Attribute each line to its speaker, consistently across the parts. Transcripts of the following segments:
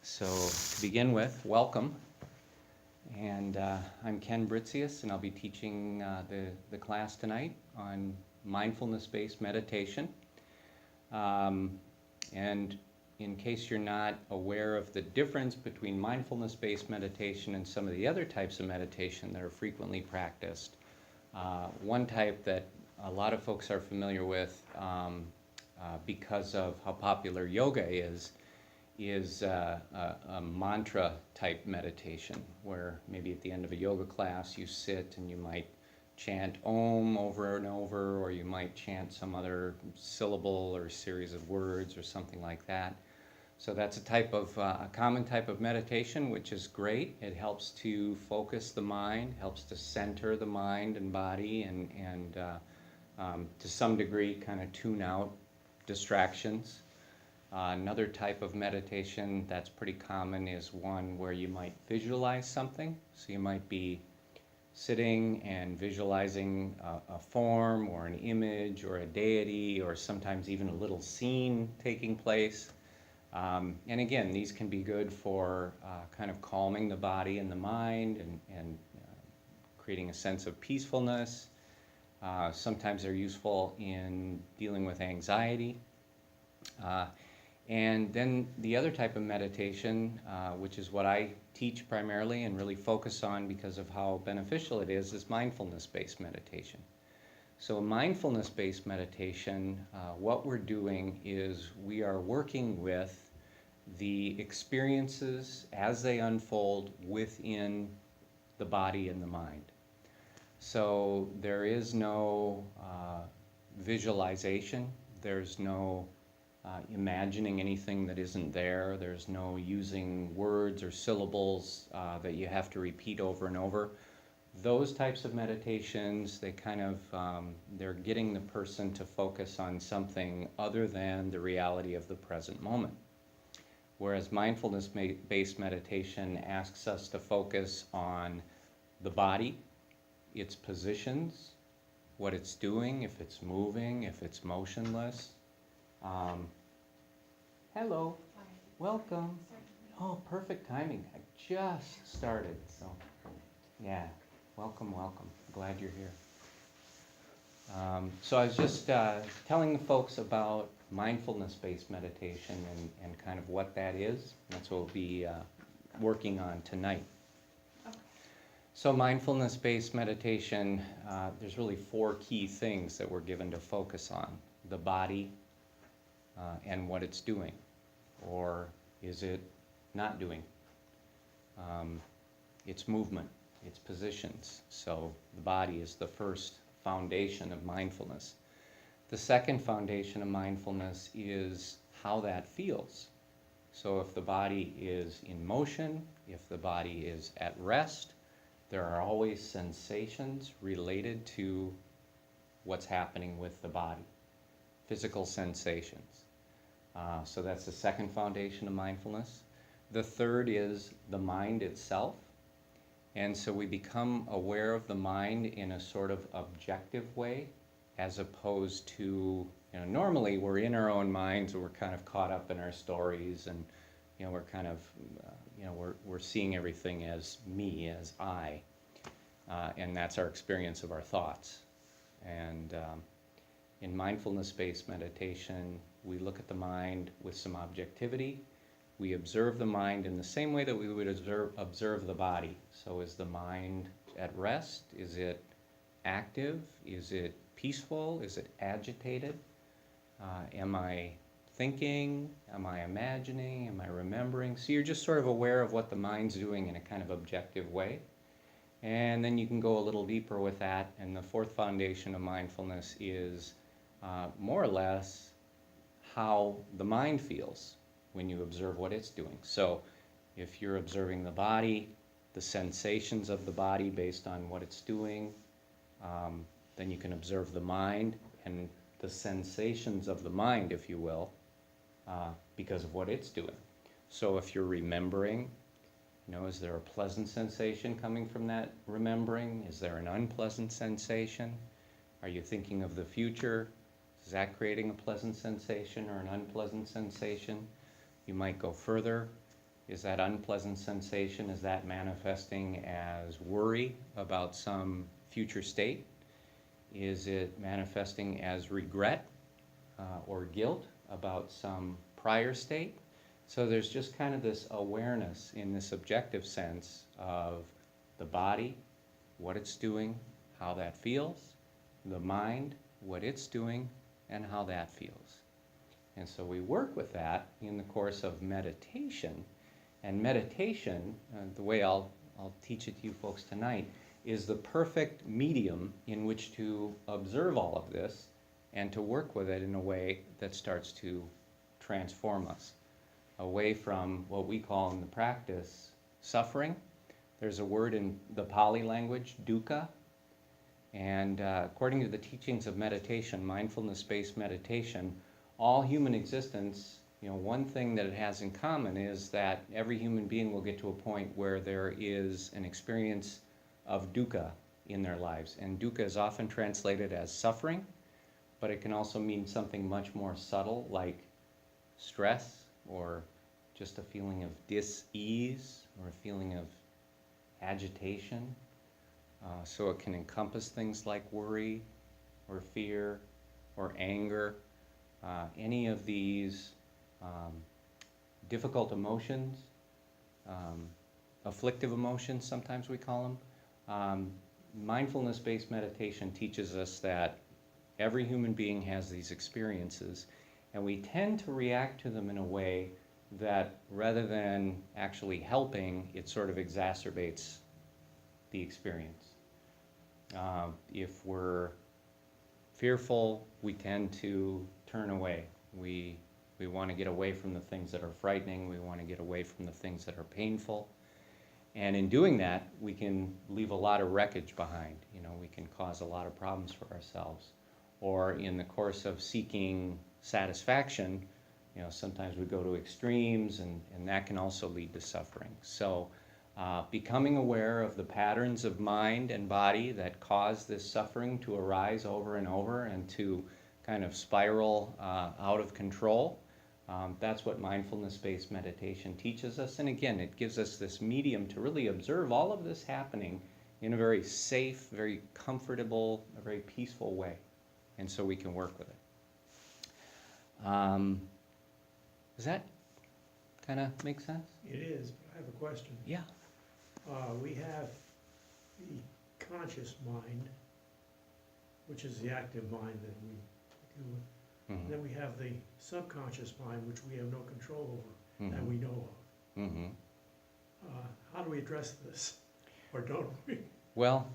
Speaker 1: So to begin with, welcome. And I'm Ken Britzius, and I'll be teaching the class tonight on mindfulness-based meditation. And in case you're not aware of the difference between mindfulness-based meditation and some of the other types of meditation that are frequently practiced, one type that a lot of folks are familiar with because of how popular yoga is a mantra type meditation, where maybe at the end of a yoga class you sit and you might chant Om over and over, or you might chant some other syllable or series of words or something like that. So that's a common type of meditation, which is great. It helps to focus the mind, helps to center the mind and body, and to some degree kind of tune out distractions. Another type of meditation that's pretty common is one where you might visualize something. So you might be sitting and visualizing a form or an image or a deity, or sometimes even a little scene taking place. And again, these can be good for kind of calming the body and the mind and creating a sense of peacefulness. Sometimes they're useful in dealing with anxiety. And then the other type of meditation, which is what I teach primarily and really focus on because of how beneficial it is mindfulness-based meditation. So mindfulness-based meditation, what we're doing is we are working with the experiences as they unfold within the body and the mind. So there is no visualization, there's no imagining anything that isn't there. There's no using words or syllables that you have to repeat over and over. Those types of meditations, they kind of, they're getting the person to focus on something other than the reality of the present moment. Whereas mindfulness-based meditation asks us to focus on the body, its positions, what it's doing, if it's moving, if it's motionless. Hello, welcome. Oh, perfect timing. I just started, so yeah, welcome. Glad you're here. So I was just telling the folks about mindfulness-based meditation and kind of what that is. That's what we'll be working on tonight. So mindfulness-based meditation, there's really four key things that we're given to focus on: the body, and what it's doing, or is it not doing, its movement, its positions. So the body is the first foundation of mindfulness. The second foundation of mindfulness is how that feels. So if the body is in motion, if the body is at rest, there are always sensations related to what's happening with the body, physical sensations. So that's the second foundation of mindfulness. The third is the mind itself. And so we become aware of the mind in a sort of objective way, as opposed to, normally we're in our own minds and we're kind of caught up in our stories, and, we're kind of, we're seeing everything as me, as I. And that's our experience of our thoughts. And in mindfulness-based meditation, we look at the mind with some objectivity. We observe the mind in the same way that we would observe the body. So is the mind at rest? Is it active? Is it peaceful? Is it agitated? Am I thinking? Am I imagining? Am I remembering? So you're just sort of aware of what the mind's doing in a kind of objective way. And then you can go a little deeper with that. And the fourth foundation of mindfulness is more or less how the mind feels when you observe what it's doing. So if you're observing the body, the sensations of the body based on what it's doing, then you can observe the mind and the sensations of the mind, if you will, because of what it's doing. So if you're remembering, is there a pleasant sensation coming from that remembering? Is there an unpleasant sensation? Are you thinking of the future? Is that creating a pleasant sensation or an unpleasant sensation? You might go further. Is that unpleasant sensation, is that manifesting as worry about some future state? Is it manifesting as regret or guilt about some prior state? So there's just kind of this awareness in this objective sense of the body, what it's doing, how that feels, the mind, what it's doing, and how that feels. And so we work with that in the course of meditation. And meditation, the way I'll teach it to you folks tonight, is the perfect medium in which to observe all of this and to work with it in a way that starts to transform us away from what we call in the practice suffering. There's a word in the Pali language, dukkha, and according to the teachings of meditation, mindfulness-based meditation, all human existence, one thing that it has in common is that every human being will get to a point where there is an experience of dukkha in their lives. And dukkha is often translated as suffering, but it can also mean something much more subtle like stress or just a feeling of dis-ease or a feeling of agitation. So it can encompass things like worry or fear or anger, any of these difficult emotions, afflictive emotions sometimes we call them. Mindfulness-based meditation teaches us that every human being has these experiences, and we tend to react to them in a way that rather than actually helping, it sort of exacerbates the experience. If we're fearful, we tend to turn away. We want to get away from the things that are frightening. We want to get away from the things that are painful. And in doing that, we can leave a lot of wreckage behind. We can cause a lot of problems for ourselves. Or in the course of seeking satisfaction, sometimes we go to extremes, and that can also lead to suffering. So becoming aware of the patterns of mind and body that cause this suffering to arise over and over and to kind of spiral out of control, that's what mindfulness-based meditation teaches us. And again, it gives us this medium to really observe all of this happening in a very safe, very comfortable, a very peaceful way. And so we can work with it. Does that kind of make sense?
Speaker 2: It is, but I have a question.
Speaker 1: Yeah.
Speaker 2: We have the conscious mind, which is the active mind that we deal with.
Speaker 1: Mm-hmm.
Speaker 2: Then we have the subconscious mind, which we have no control over,
Speaker 1: Mm-hmm.
Speaker 2: that we know of.
Speaker 1: Mm-hmm.
Speaker 2: How do we address this, or don't we?
Speaker 1: Well,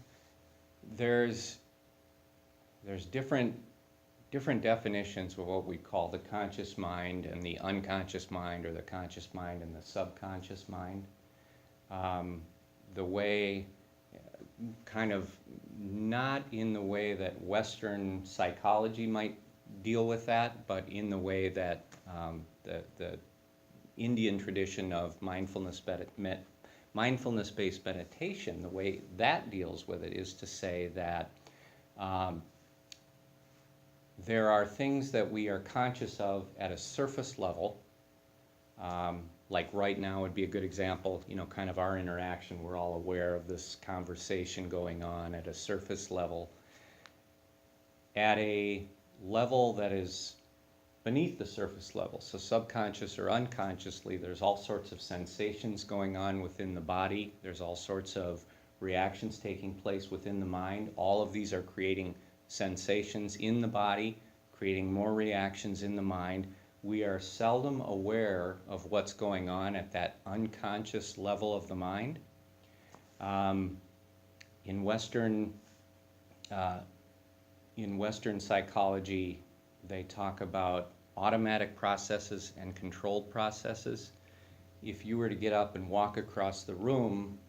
Speaker 1: there's different definitions of what we call the conscious mind and the unconscious mind, or the conscious mind and the subconscious mind. The way, kind of not in the way that Western psychology might deal with that, but in the way that the Indian tradition of mindfulness-based meditation, the way that deals with it is to say that there are things that we are conscious of at a surface level, like right now would be a good example, kind of our interaction. We're all aware of this conversation going on at a surface level. At a level that is beneath the surface level, so subconscious or unconsciously, there's all sorts of sensations going on within the body. There's all sorts of reactions taking place within the mind. All of these are creating sensations in the body, creating more reactions in the mind. We are seldom aware of what's going on at that unconscious level of the mind. In Western psychology, they talk about automatic processes and controlled processes. If you were to get up and walk across the room,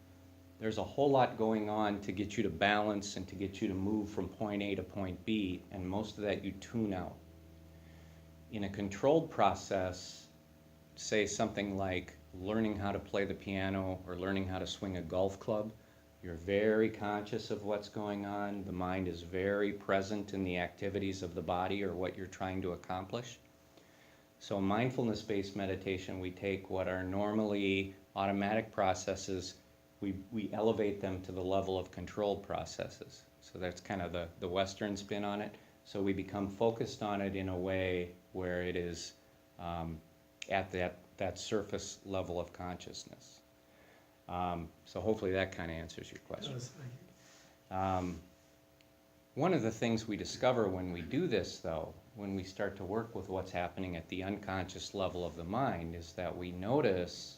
Speaker 1: there's a whole lot going on to get you to balance and to get you to move from point A to point B, and most of that you tune out. In a controlled process, say something like learning how to play the piano or learning how to swing a golf club, you're very conscious of what's going on. The mind is very present in the activities of the body or what you're trying to accomplish. So mindfulness-based meditation, we take what are normally automatic processes, we elevate them to the level of controlled processes. So that's kind of the Western spin on it. So we become focused on it in a way where it is at that surface level of consciousness. So hopefully that kind of answers your question.
Speaker 2: Does, thank you.
Speaker 1: One of the things we discover when we do this, though, when we start to work with what's happening at the unconscious level of the mind, is that we notice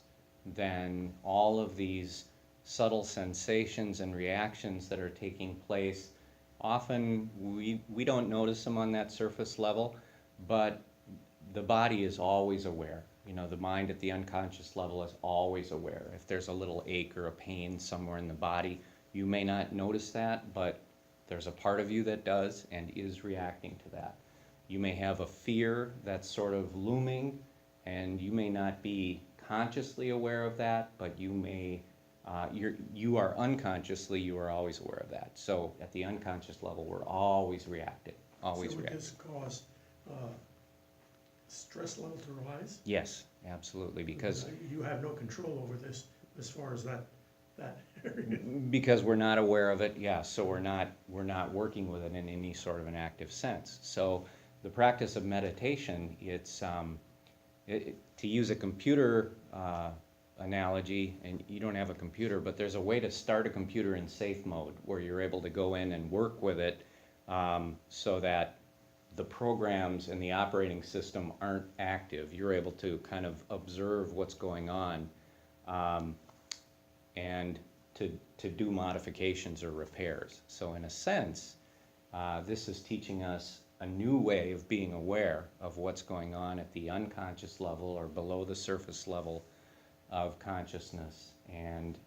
Speaker 1: then all of these subtle sensations and reactions that are taking place. Often we don't notice them on that surface level, but the body is always aware. You know, the mind at the unconscious level is always aware. If there's a little ache or a pain somewhere in the body, you may not notice that, but there's a part of you that does and is reacting to that. You may have a fear that's sort of looming, and you may not be consciously aware of that, but you may, you are unconsciously, you are always aware of that. So at the unconscious level, we're always reacting, always
Speaker 2: So would
Speaker 1: reacting.
Speaker 2: this cause stress level to rise?
Speaker 1: Yes, absolutely, because
Speaker 2: You have no control over this as far as that area.
Speaker 1: because we're not aware of it, yeah, so we're not working with it in any sort of an active sense. So the practice of meditation, it's to use a computer analogy, and you don't have a computer, but there's a way to start a computer in safe mode where you're able to go in and work with it so that the programs and the operating system aren't active. You're able to kind of observe what's going on and to do modifications or repairs. So in a sense, this is teaching us a new way of being aware of what's going on at the unconscious level or below the surface level of consciousness. And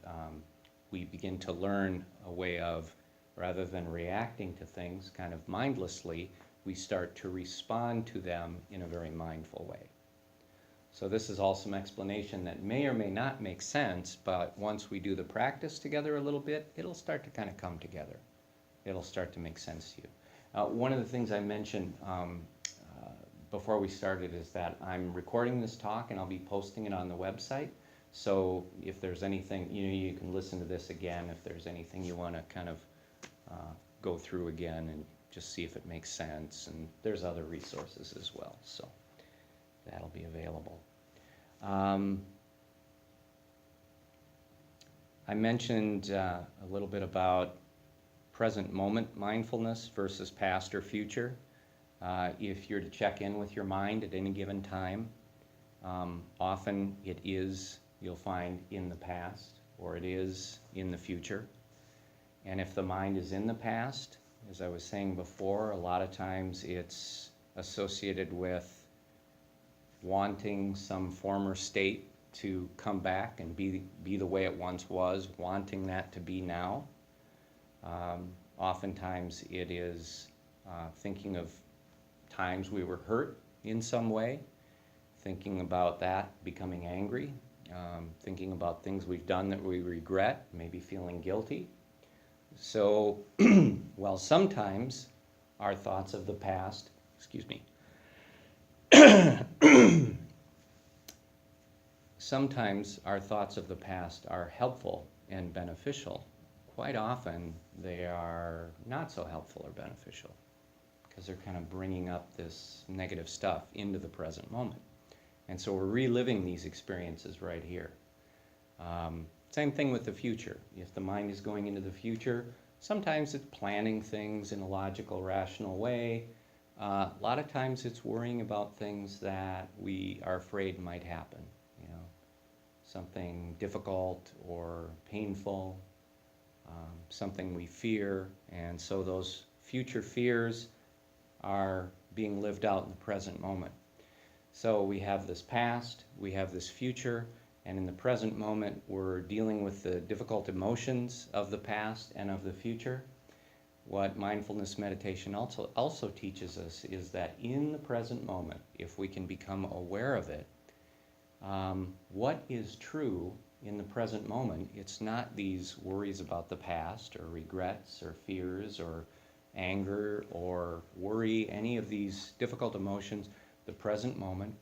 Speaker 1: we begin to learn a way of, rather than reacting to things kind of mindlessly, we start to respond to them in a very mindful way. So this is all some explanation that may or may not make sense, but once we do the practice together a little bit, it'll start to kind of come together. It'll start to make sense to you. One of the things I mentioned before we started is that I'm recording this talk and I'll be posting it on the website. So if there's anything, you can listen to this again if there's anything you want to kind of go through again and just see if it makes sense. And there's other resources as well, so that'll be available. I mentioned a little bit about present moment mindfulness versus past or future. If you're to check in with your mind at any given time, often it is, you'll find, in the past or it is in the future. And if the mind is in the past, as I was saying before, a lot of times it's associated with wanting some former state to come back and be the way it once was, wanting that to be now. Oftentimes it is thinking of times we were hurt in some way, thinking about that, becoming angry, thinking about things we've done that we regret, maybe feeling guilty. So while sometimes our thoughts of the past, sometimes our thoughts of the past are helpful and beneficial, quite often they are not so helpful or beneficial because they're kind of bringing up this negative stuff into the present moment. And so we're reliving these experiences right here. Same thing with the future. If the mind is going into the future, sometimes it's planning things in a logical, rational way. A lot of times it's worrying about things that we are afraid might happen, something difficult or painful, something we fear, and so those future fears are being lived out in the present moment. So we have this past, we have this future, and in the present moment we're dealing with the difficult emotions of the past and of the future. What mindfulness meditation also teaches us is that in the present moment, if we can become aware of it, what is true in the present moment, it's not these worries about the past or regrets or fears or anger or worry, any of these difficult emotions. The present moment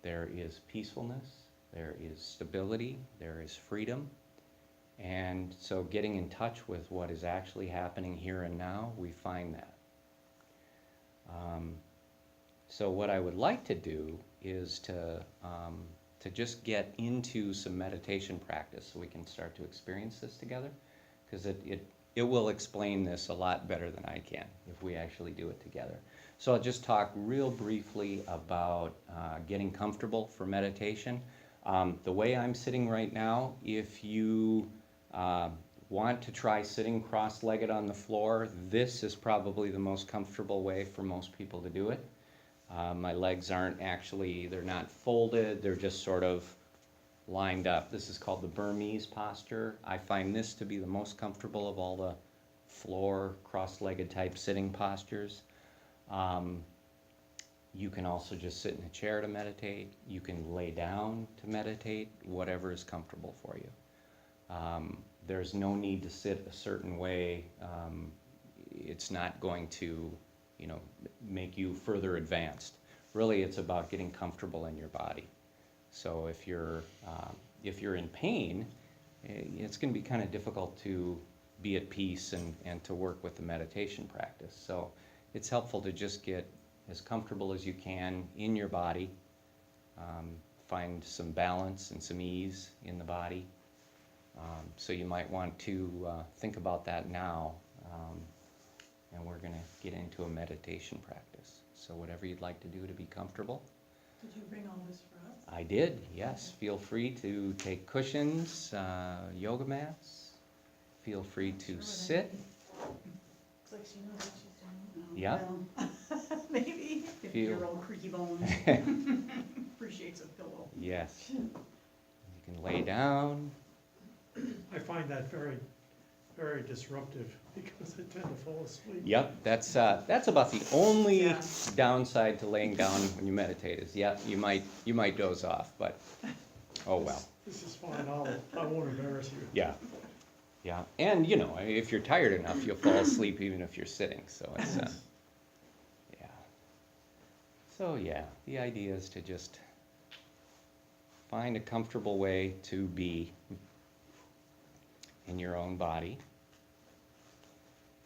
Speaker 1: there is peacefulness, there is stability, there is freedom. And so getting in touch with what is actually happening here and now, we find that. So what I would like to do is to just get into some meditation practice so we can start to experience this together, because it will explain this a lot better than I can if we actually do it together. So I'll just talk real briefly about getting comfortable for meditation. The way I'm sitting right now, if you want to try sitting cross-legged on the floor, this is probably the most comfortable way for most people to do it. My legs aren't actually, they're not folded, they're just sort of lined up. This is called the Burmese posture. I find this to be the most comfortable of all the floor, cross-legged type sitting postures. You can also just sit in a chair to meditate. You can lay down to meditate, whatever is comfortable for you. There's no need to sit a certain way. It's not going to, make you further advanced. Really, it's about getting comfortable in your body. So if you're in pain, it's going to be kind of difficult to be at peace and to work with the meditation practice. So it's helpful to just get as comfortable as you can in your body. Find some balance and some ease in the body. So you might want to think about that now. And we're going to get into a meditation practice. So whatever you'd like to do to be comfortable.
Speaker 3: Did you bring all this for us?
Speaker 1: I did, yes. Feel free to take cushions, yoga mats. Feel free to sit.
Speaker 3: Looks like she knows what she's doing.
Speaker 1: Yeah.
Speaker 3: Well, maybe. 50-year-old creaky bones appreciates a pillow.
Speaker 1: Yes. You can lay down.
Speaker 2: I find that very, very disruptive because I tend to fall asleep.
Speaker 1: Yep, that's about the only
Speaker 3: Yeah.
Speaker 1: downside to laying down when you meditate is, you might doze off, but oh well.
Speaker 2: This is fine, I won't embarrass you.
Speaker 1: Yeah, yeah, and if you're tired enough, you'll fall asleep even if you're sitting. So it's yeah. So yeah, the idea is to just find a comfortable way to be in your own body.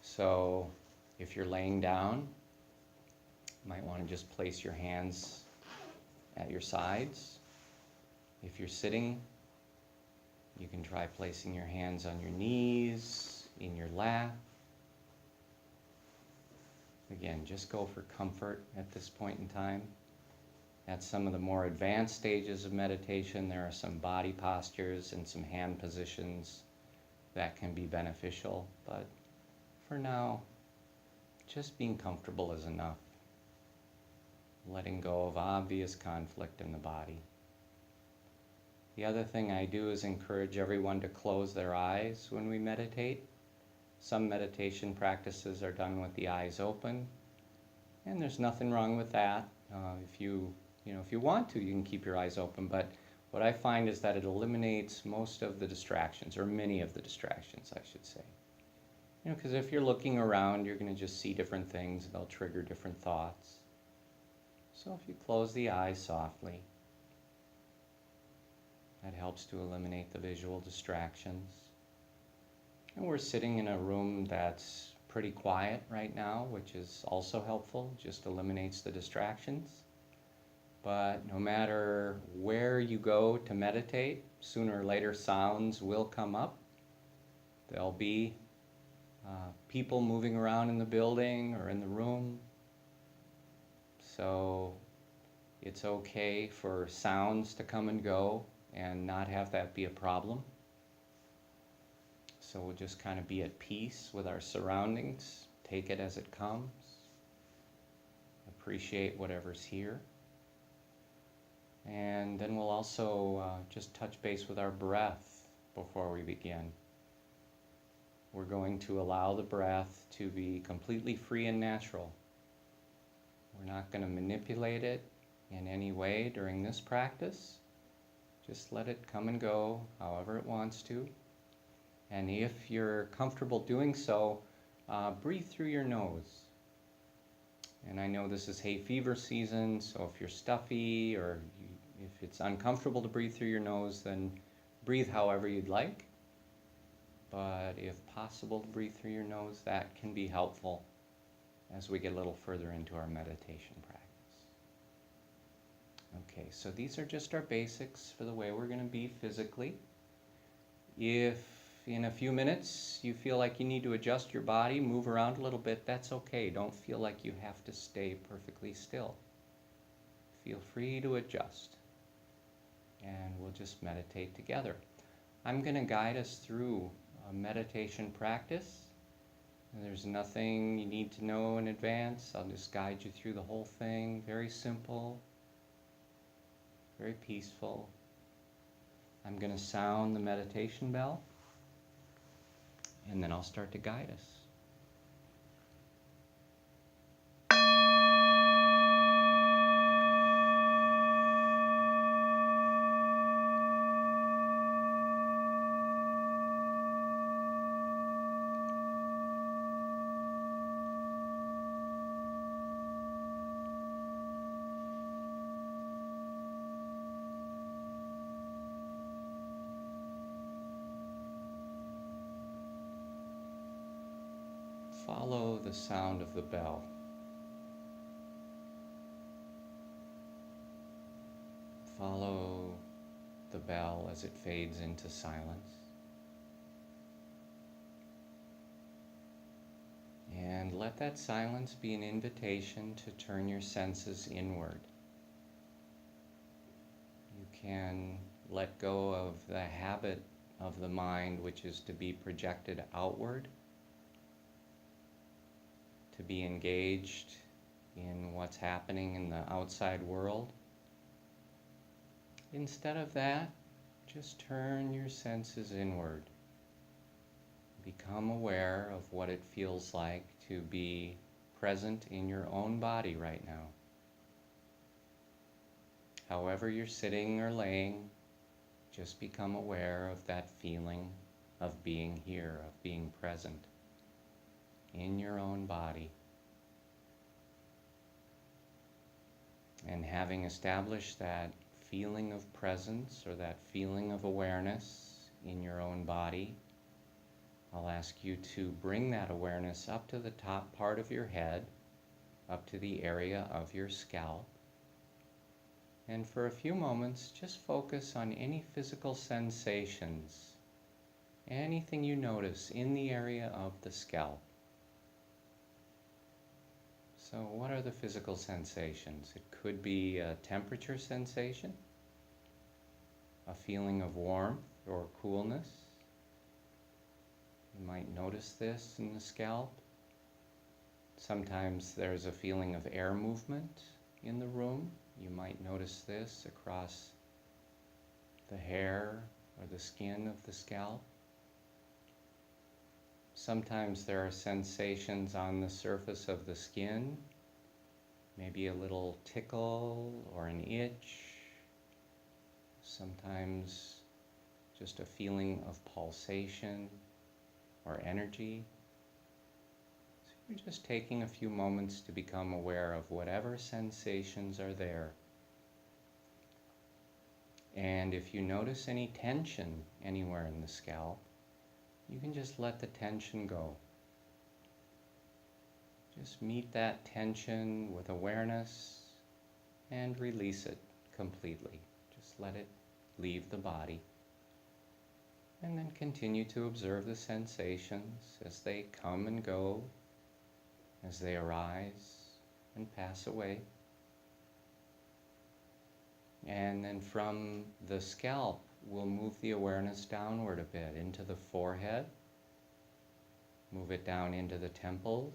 Speaker 1: So if you're laying down, you might want to just place your hands at your sides. If you're sitting, you can try placing your hands on your knees, in your lap. Again, just go for comfort at this point in time. At some of the more advanced stages of meditation, there are some body postures and some hand positions that can be beneficial, but for now, just being comfortable is enough. Letting go of obvious conflict in the body. The other thing I do is encourage everyone to close their eyes when we meditate. Some meditation practices are done with the eyes open, and there's nothing wrong with that. If you want to, you can keep your eyes open, but what I find is that it eliminates most of the distractions, or many of the distractions, I should say. Because if you're looking around, you're going to just see different things. They'll trigger different thoughts. So if you close the eyes softly, that helps to eliminate the visual distractions. And we're sitting in a room that's pretty quiet right now, which is also helpful, just eliminates the distractions. But no matter where you go to meditate, sooner or later sounds will come up. There'll be people moving around in the building or in the room. So it's okay for sounds to come and go and not have that be a problem. So we'll just kind of be at peace with our surroundings, take it as it comes, appreciate whatever's here. And then we'll also just touch base with our breath before we begin. We're going to allow the breath to be completely free and natural. We're not going to manipulate it in any way during this practice. Just let it come and go however it wants to. And if you're comfortable doing so, breathe through your nose. And I know this is hay fever season, so if you're stuffy or If it's uncomfortable to breathe through your nose, then breathe however you'd like. But if possible to breathe through your nose, that can be helpful as we get a little further into our meditation practice. Okay, so these are just our basics for the way we're going to be physically. If in a few minutes you feel like you need to adjust your body, move around a little bit, that's okay. Don't feel like you have to stay perfectly still. Feel free to adjust. And we'll just meditate together. I'm going to guide us through a meditation practice. There's nothing you need to know in advance. I'll just guide you through the whole thing. Very simple, very peaceful. I'm going to sound the meditation bell, and then I'll start to guide us. Follow the sound of the bell. Follow the bell as it fades into silence. And let that silence be an invitation to turn your senses inward. You can let go of the habit of the mind, which is to be projected outward, to be engaged in what's happening in the outside world. Instead of that, just turn your senses inward. Become aware of what it feels like to be present in your own body right now. However you're sitting or laying, just become aware of that feeling of being here, of being present in your own body. And having established that feeling of presence or that feeling of awareness in your own body, I'll ask you to bring that awareness up to the top part of your head, up to the area of your scalp. And for a few moments, just focus on any physical sensations, anything you notice in the area of the scalp. So what are the physical sensations? It could be a temperature sensation, a feeling of warmth or coolness. You might notice this in the scalp. Sometimes there's a feeling of air movement in the room. You might notice this across the hair or the skin of the scalp. Sometimes there are sensations on the surface of the skin, maybe a little tickle or an itch. Sometimes just a feeling of pulsation or energy. So you're just taking a few moments to become aware of whatever sensations are there. And if you notice any tension anywhere in the scalp, you can just let the tension go. Just meet that tension with awareness and release it completely. Just let it leave the body. And then continue to observe the sensations as they come and go, as they arise and pass away. And then from the scalp, we'll move the awareness downward a bit into the forehead. Move it down into the temples.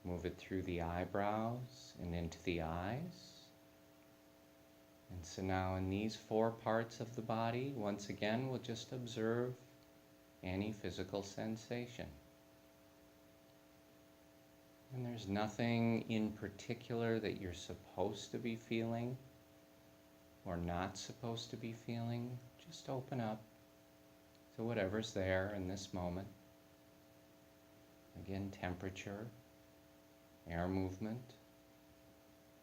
Speaker 1: Move it through the eyebrows and into the eyes. And so now in these 4 parts of the body, once again, we'll just observe any physical sensation. And there's nothing in particular that you're supposed to be feeling or not supposed to be feeling. Just open up to whatever's there in this moment. Again, temperature, air movement,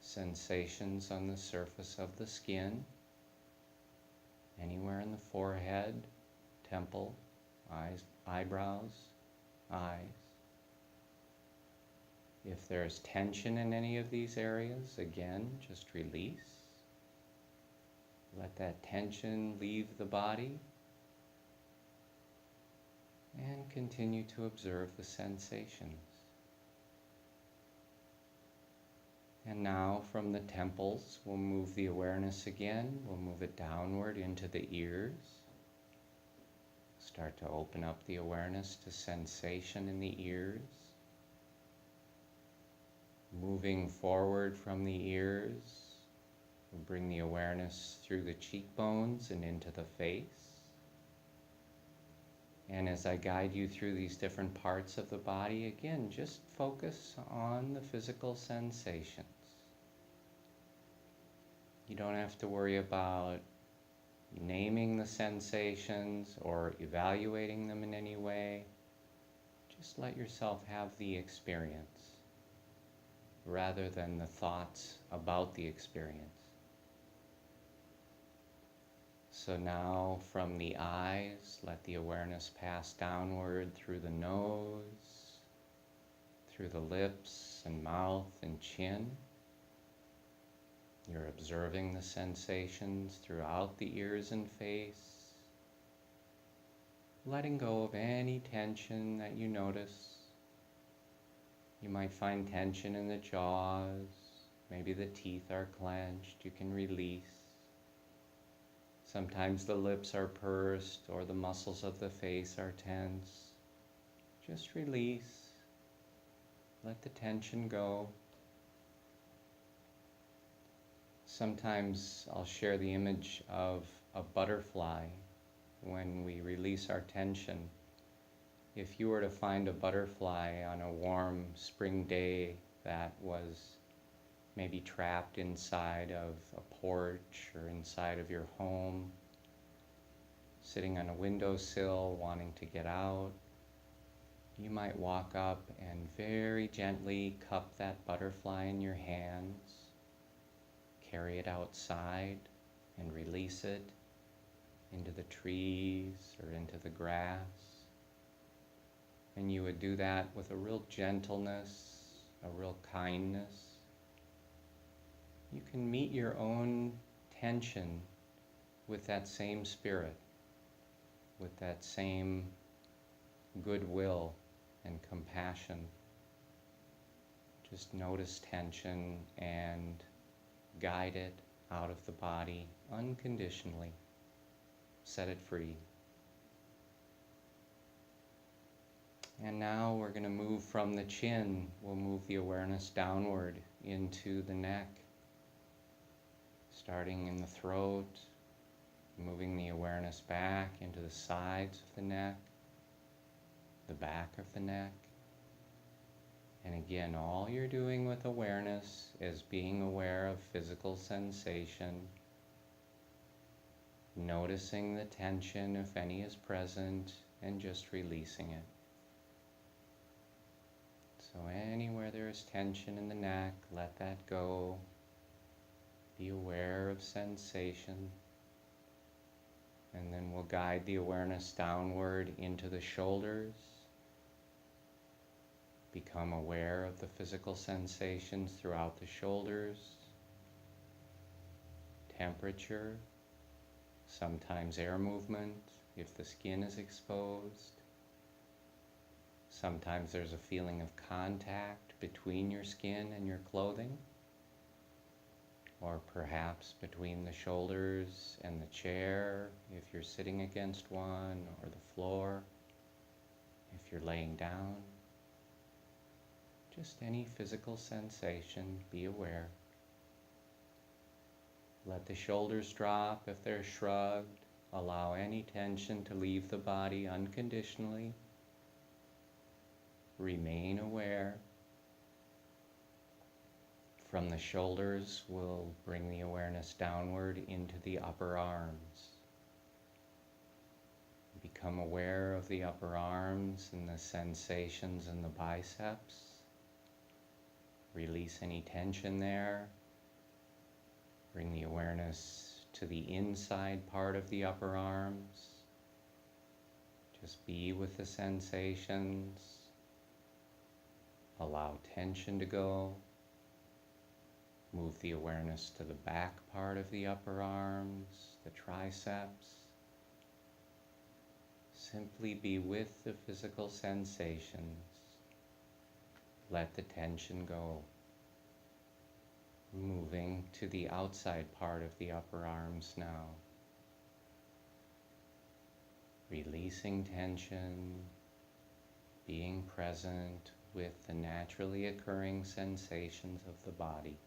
Speaker 1: sensations on the surface of the skin, anywhere in the forehead, temple, eyes, eyebrows, eyes. If there's tension in any of these areas, again, just release. Let that tension leave the body and continue to observe the sensations. And now from the temples, we'll move the awareness again. We'll move it downward into the ears. Start to open up the awareness to sensation in the ears. Moving forward from the ears, we'll bring the awareness through the cheekbones and into the face. And as I guide you through these different parts of the body, again, just focus on the physical sensations. You don't have to worry about naming the sensations or evaluating them in any way. Just let yourself have the experience rather than the thoughts about the experience. So now from the eyes, let the awareness pass downward through the nose, through the lips and mouth and chin. You're observing the sensations throughout the ears and face, letting go of any tension that you notice. You might find tension in the jaws, maybe the teeth are clenched, you can release. Sometimes the lips are pursed or the muscles of the face are tense. Just release. Let the tension go. Sometimes I'll share the image of a butterfly when we release our tension. If you were to find a butterfly on a warm spring day that was maybe trapped inside of a porch or inside of your home, sitting on a windowsill wanting to get out, you might walk up and very gently cup that butterfly in your hands, carry it outside and release it into the trees or into the grass. And you would do that with a real gentleness, a real kindness. You can meet your own tension with that same spirit, with that same goodwill and compassion. Just notice tension and guide it out of the body unconditionally. Set it free. And now we're going to move from the chin. We'll move the awareness downward into the neck. Starting in the throat, moving the awareness back into the sides of the neck, the back of the neck. And again, all you're doing with awareness is being aware of physical sensation, noticing the tension if any is present, and just releasing it. So anywhere there is tension in the neck, let that go. Be aware of sensation, and then we'll guide the awareness downward into the shoulders. Become aware of the physical sensations throughout the shoulders. Temperature, sometimes air movement if the skin is exposed. Sometimes there's a feeling of contact between your skin and your clothing, or perhaps between the shoulders and the chair if you're sitting against one, or the floor if you're laying down. Just any physical sensation, be aware. Let the shoulders drop if they're shrugged. Allow any tension to leave the body unconditionally. Remain aware. From the shoulders, we'll bring the awareness downward into the upper arms. Become aware of the upper arms and the sensations in the biceps. Release any tension there. Bring the awareness to the inside part of the upper arms. Just be with the sensations. Allow tension to go. Move the awareness to the back part of the upper arms, the triceps. Simply be with the physical sensations. Let the tension go. Moving to the outside part of the upper arms now. Releasing tension, being present with the naturally occurring sensations of the body.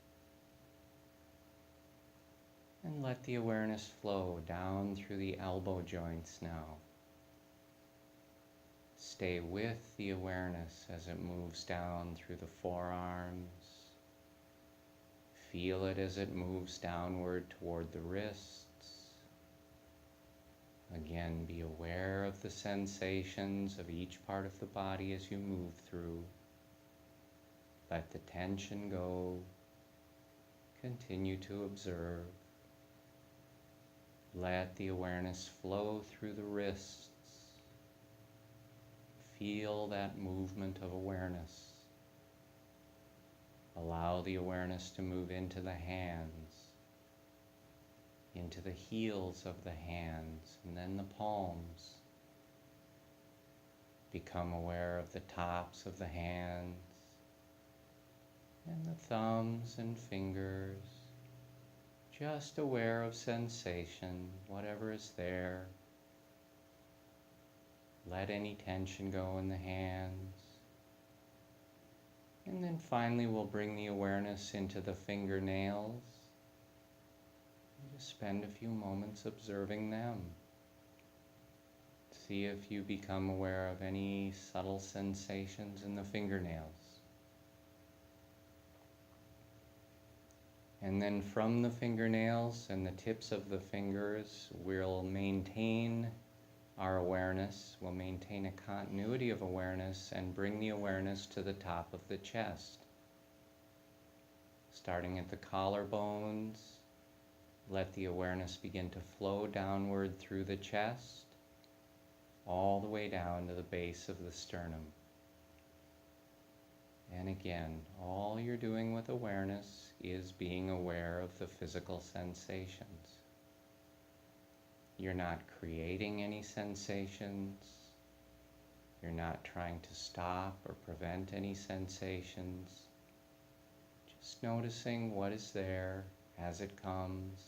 Speaker 1: And let the awareness flow down through the elbow joints now. Stay with the awareness as it moves down through the forearms. Feel it as it moves downward toward the wrists. Again, be aware of the sensations of each part of the body as you move through. Let the tension go. Continue to observe. Let the awareness flow through the wrists. Feel that movement of awareness. Allow the awareness to move into the hands, into the heels of the hands, and then the palms. Become aware of the tops of the hands, and the thumbs and fingers. Just aware of sensation, whatever is there. Let any tension go in the hands. And then finally we'll bring the awareness into the fingernails. And just spend a few moments observing them. See if you become aware of any subtle sensations in the fingernails. And then from the fingernails and the tips of the fingers, we'll maintain our awareness. We'll maintain a continuity of awareness and bring the awareness to the top of the chest. Starting at the collarbones, let the awareness begin to flow downward through the chest, all the way down to the base of the sternum. And again, all you're doing with awareness is being aware of the physical sensations. You're not creating any sensations. You're not trying to stop or prevent any sensations. Just noticing what is there as it comes,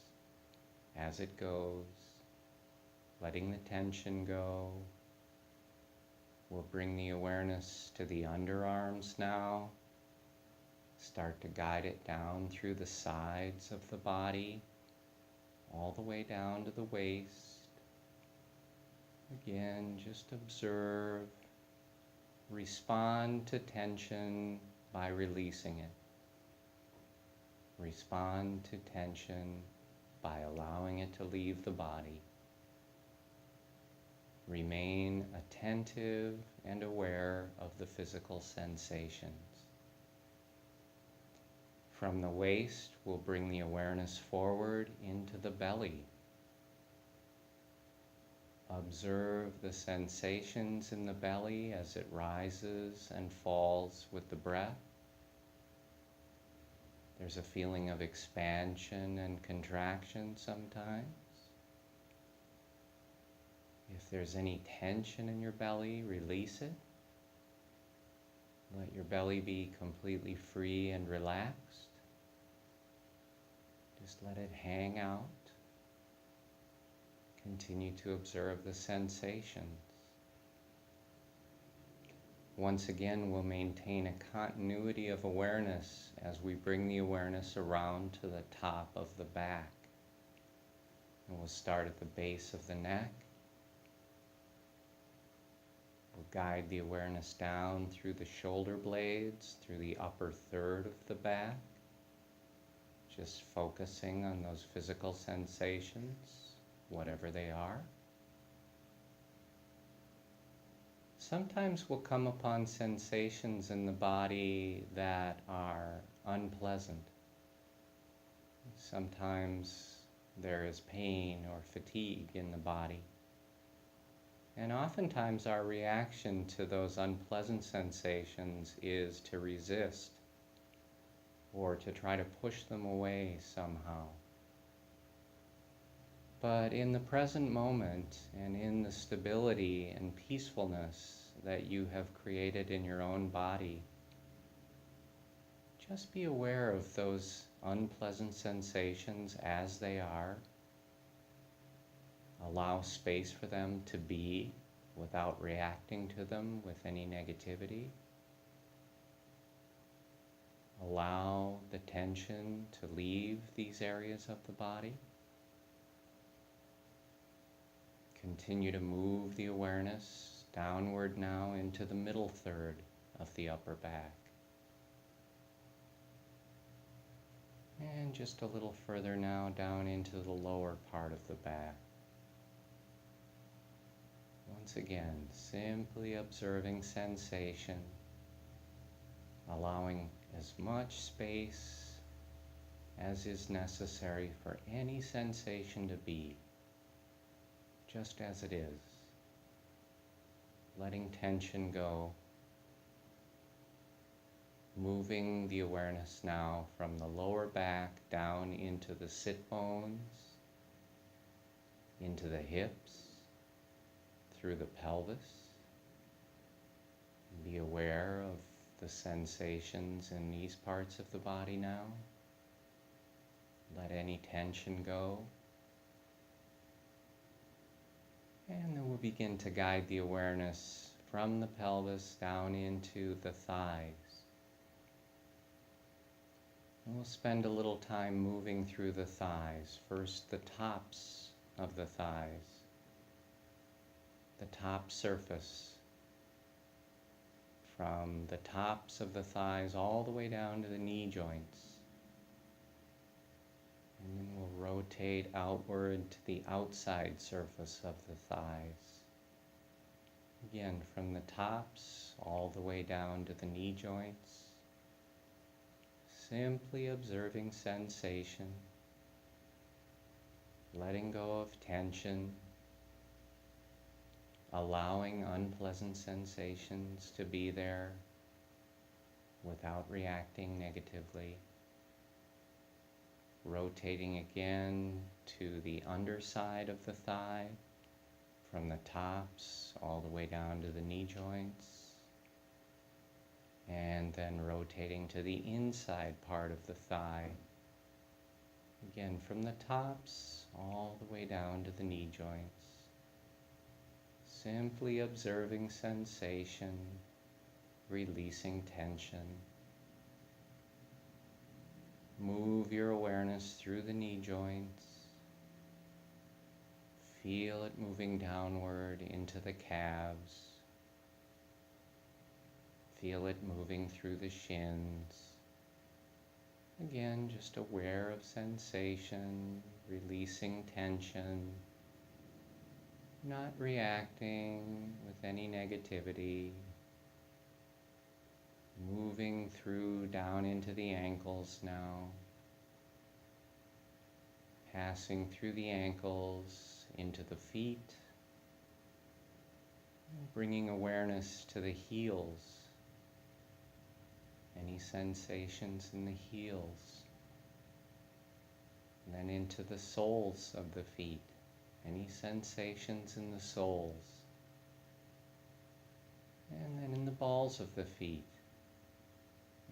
Speaker 1: as it goes, letting the tension go. We'll bring the awareness to the underarms now. Start to guide it down through the sides of the body, all the way down to the waist. Again, just observe. Respond to tension by releasing it. Respond to tension by allowing it to leave the body. Remain attentive and aware of the physical sensations. From the waist, we'll bring the awareness forward into the belly. Observe the sensations in the belly as it rises and falls with the breath. There's a feeling of expansion and contraction sometimes. If there's any tension in your belly, release it. Let your belly be completely free and relaxed. Just let it hang out. Continue to observe the sensations. Once again, we'll maintain a continuity of awareness as we bring the awareness around to the top of the back. And we'll start at the base of the neck. We'll guide the awareness down through the shoulder blades, through the upper third of the back. Just focusing on those physical sensations, whatever they are. Sometimes we'll come upon sensations in the body that are unpleasant. Sometimes there is pain or fatigue in the body. And oftentimes our reaction to those unpleasant sensations is to resist or to try to push them away somehow. But in the present moment and in the stability and peacefulness that you have created in your own body, just be aware of those unpleasant sensations as they are. Allow space for them to be without reacting to them with any negativity. Allow the tension to leave these areas of the body. Continue to move the awareness downward now into the middle third of the upper back. And just a little further now down into the lower part of the back. Once again, simply observing sensation, allowing as much space as is necessary for any sensation to be, just as it is. Letting tension go, moving the awareness now from the lower back down into the sit bones, into the hips, through the pelvis. Be aware of the sensations in these parts of the body now. Let any tension go. And then we'll begin to guide the awareness from the pelvis down into the thighs. And we'll spend a little time moving through the thighs. First, the tops of the thighs, the top surface, from the tops of the thighs all the way down to the knee joints. And then we'll rotate outward to the outside surface of the thighs. Again, from the tops all the way down to the knee joints. Simply observing sensation, letting go of tension, allowing unpleasant sensations to be there without reacting negatively. Rotating again to the underside of the thigh, from the tops all the way down to the knee joints. And then rotating to the inside part of the thigh. Again, from the tops all the way down to the knee joints. Simply observing sensation, releasing tension. Move your awareness through the knee joints. Feel it moving downward into the calves. Feel it moving through the shins. Again, just aware of sensation, releasing tension, not reacting with any negativity. Moving through down into the ankles now. Passing through the ankles into the feet. Bringing awareness to the heels. Any sensations in the heels. And then into the soles of the feet. Any sensations in the soles. And then in the balls of the feet.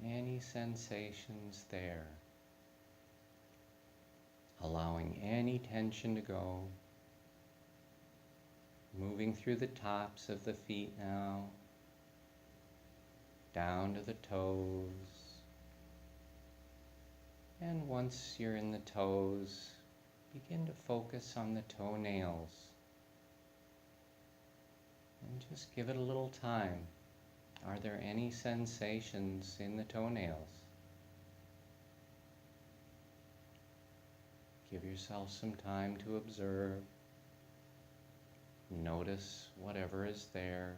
Speaker 1: Any sensations there. Allowing any tension to go. Moving through the tops of the feet now. Down to the toes. And once you're in the toes, begin to focus on the toenails. And just give it a little time. Are there any sensations in the toenails? Give yourself some time to observe. Notice whatever is there.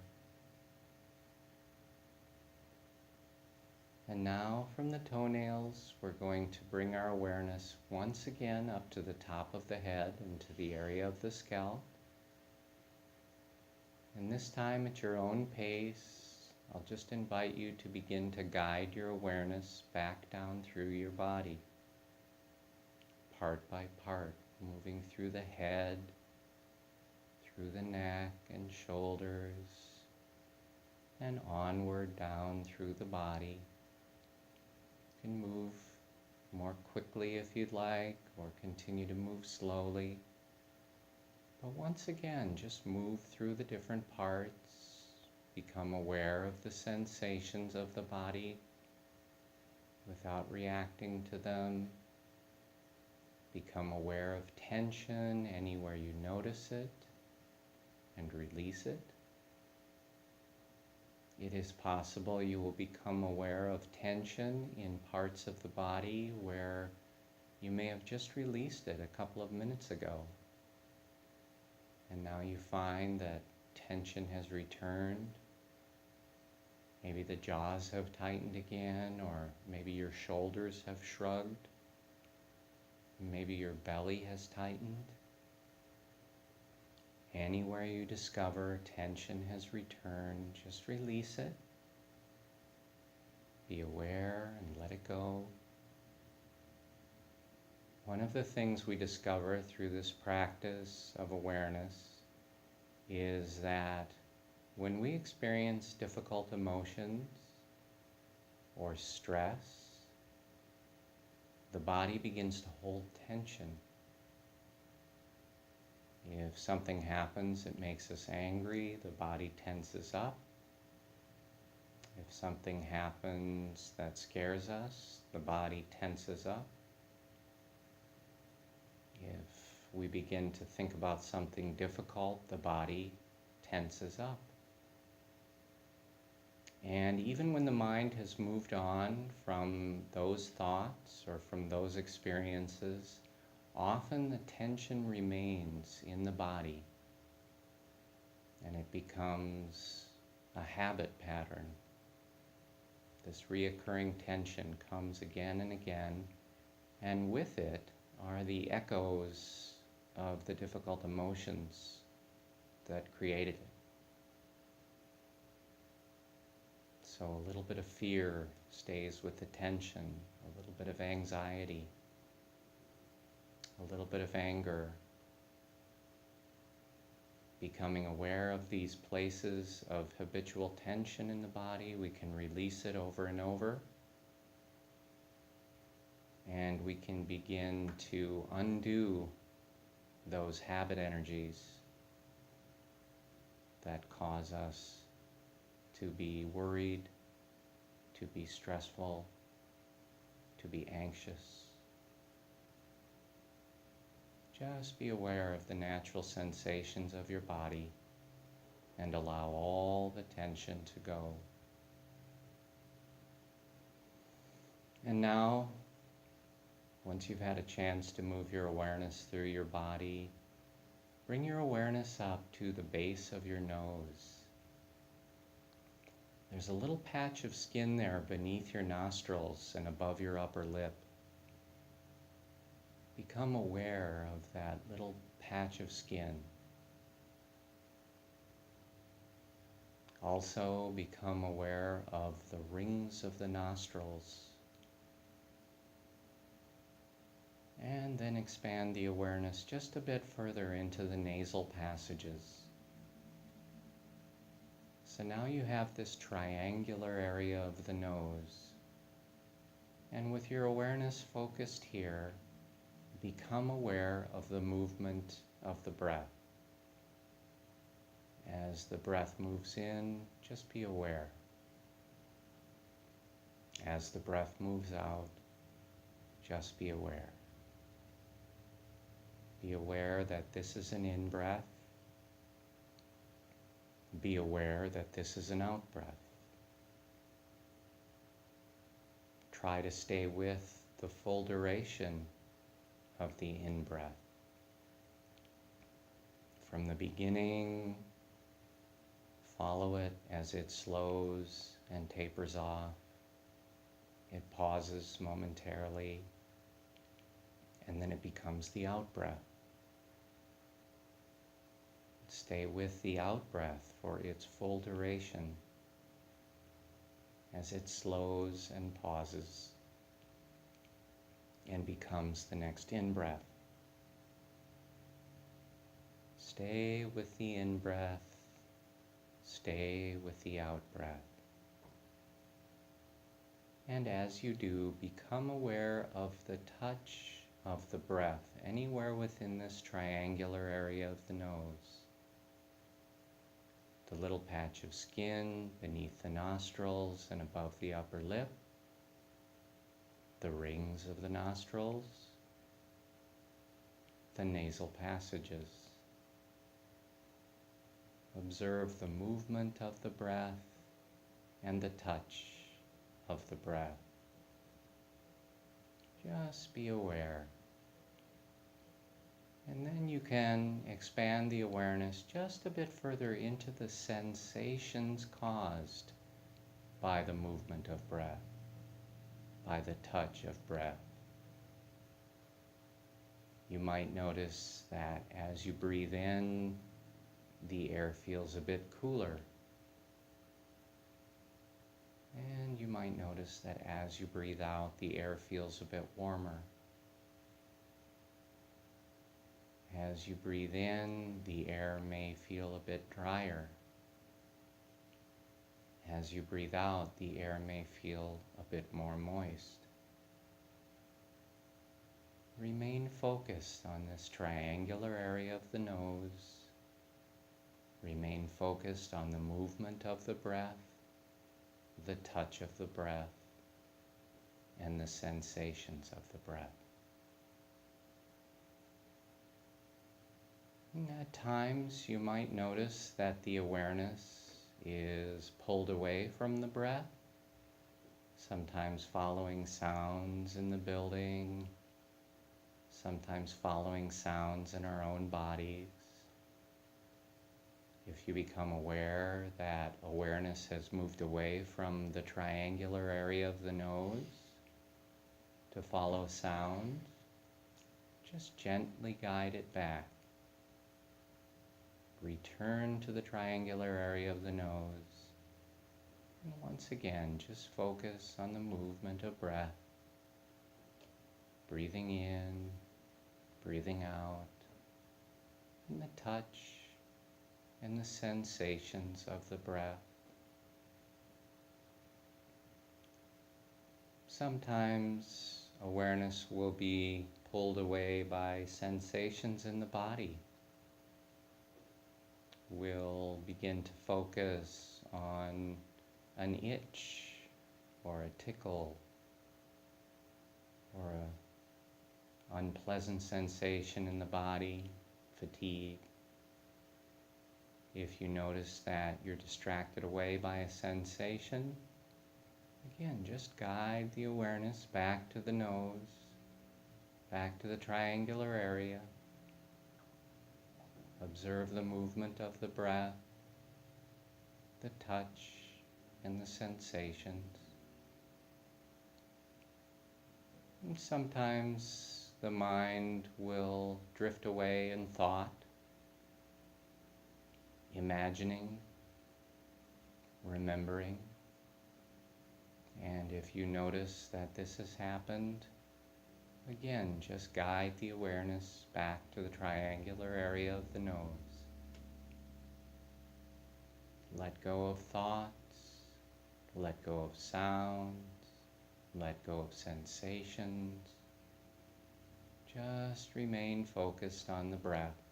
Speaker 1: And now from the toenails, we're going to bring our awareness once again up to the top of the head and to the area of the scalp. And this time at your own pace, I'll just invite you to begin to guide your awareness back down through your body, part by part, moving through the head, through the neck and shoulders, and onward down through the body. You can move more quickly if you'd like, or continue to move slowly. But once again, just move through the different parts, become aware of the sensations of the body without reacting to them. Become aware of tension anywhere you notice it, and release it. It is possible you will become aware of tension in parts of the body where you may have just released it a couple of minutes ago. And now you find that tension has returned. Maybe the jaws have tightened again, or maybe your shoulders have shrugged. Maybe your belly has tightened. Anywhere you discover tension has returned, just release it. Be aware and let it go. One of the things we discover through this practice of awareness is that when we experience difficult emotions or stress, the body begins to hold tension. If something happens that makes us angry, the body tenses up. If something happens that scares us, the body tenses up. If we begin to think about something difficult, the body tenses up. And even when the mind has moved on from those thoughts or from those experiences, often the tension remains in the body, and it becomes a habit pattern. This reoccurring tension comes again and again, and with it are the echoes of the difficult emotions that created it. So a little bit of fear stays with the tension, a little bit of anxiety, a little bit of anger. Becoming aware of these places of habitual tension in the body, we can release it over and over. And we can begin to undo those habit energies that cause us to be worried, to be stressful, to be anxious. Just be aware of the natural sensations of your body and allow all the tension to go. And now, once you've had a chance to move your awareness through your body, bring your awareness up to the base of your nose. There's a little patch of skin there beneath your nostrils and above your upper lip. Become aware of that little patch of skin. Also become aware of the rings of the nostrils. And then expand the awareness just a bit further into the nasal passages. So now you have this triangular area of the nose. And with your awareness focused here, become aware of the movement of the breath. As the breath moves in, just be aware. As the breath moves out, just be aware. Be aware that this is an in-breath. Be aware that this is an out-breath. Try to stay with the full duration of the in-breath. From the beginning, follow it as it slows and tapers off. It pauses momentarily, and then it becomes the out-breath. Stay with the out-breath for its full duration as it slows and pauses and becomes the next in-breath. Stay with the in-breath, stay with the out-breath. And as you do, become aware of the touch of the breath anywhere within this triangular area of the nose. The little patch of skin beneath the nostrils and above the upper lip, the rings of the nostrils, the nasal passages. Observe the movement of the breath and the touch of the breath. Just be aware. And then you can expand the awareness just a bit further into the sensations caused by the movement of breath, by the touch of breath. You might notice that as you breathe in, the air feels a bit cooler. And you might notice that as you breathe out, the air feels a bit warmer. As you breathe in, the air may feel a bit drier. As you breathe out, the air may feel a bit more moist. Remain focused on this triangular area of the nose. Remain focused on the movement of the breath, the touch of the breath, and the sensations of the breath. And at times you might notice that the awareness is pulled away from the breath, sometimes following sounds in the building, sometimes following sounds in our own bodies. If you become aware that awareness has moved away from the triangular area of the nose to follow sound, just gently guide it back. Return to the triangular area of the nose, and once again, just focus on the movement of breath, breathing in, breathing out, and the touch and the sensations of the breath. Sometimes awareness will be pulled away by sensations in the body. We'll begin to focus on an itch or a tickle or an unpleasant sensation in the body, fatigue. If you notice that you're distracted away by a sensation, again, just guide the awareness back to the nose, back to the triangular area. Observe the movement of the breath, the touch, and the sensations. And sometimes the mind will drift away in thought, imagining, remembering. And if you notice that this has happened, again, just guide the awareness back to the triangular area of the nose. Let go of thoughts, let go of sounds, let go of sensations. Just remain focused on the breath,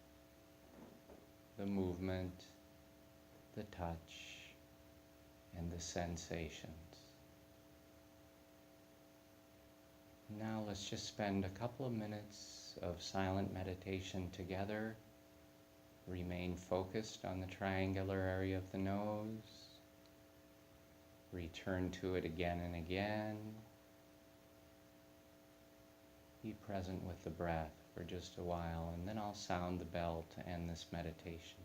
Speaker 1: the movement, the touch, and the sensations. Now let's just spend a couple of minutes of silent meditation together. Remain focused on the triangular area of the nose. Return to it again and again. Be present with the breath for just a while, and then I'll sound the bell to end this meditation.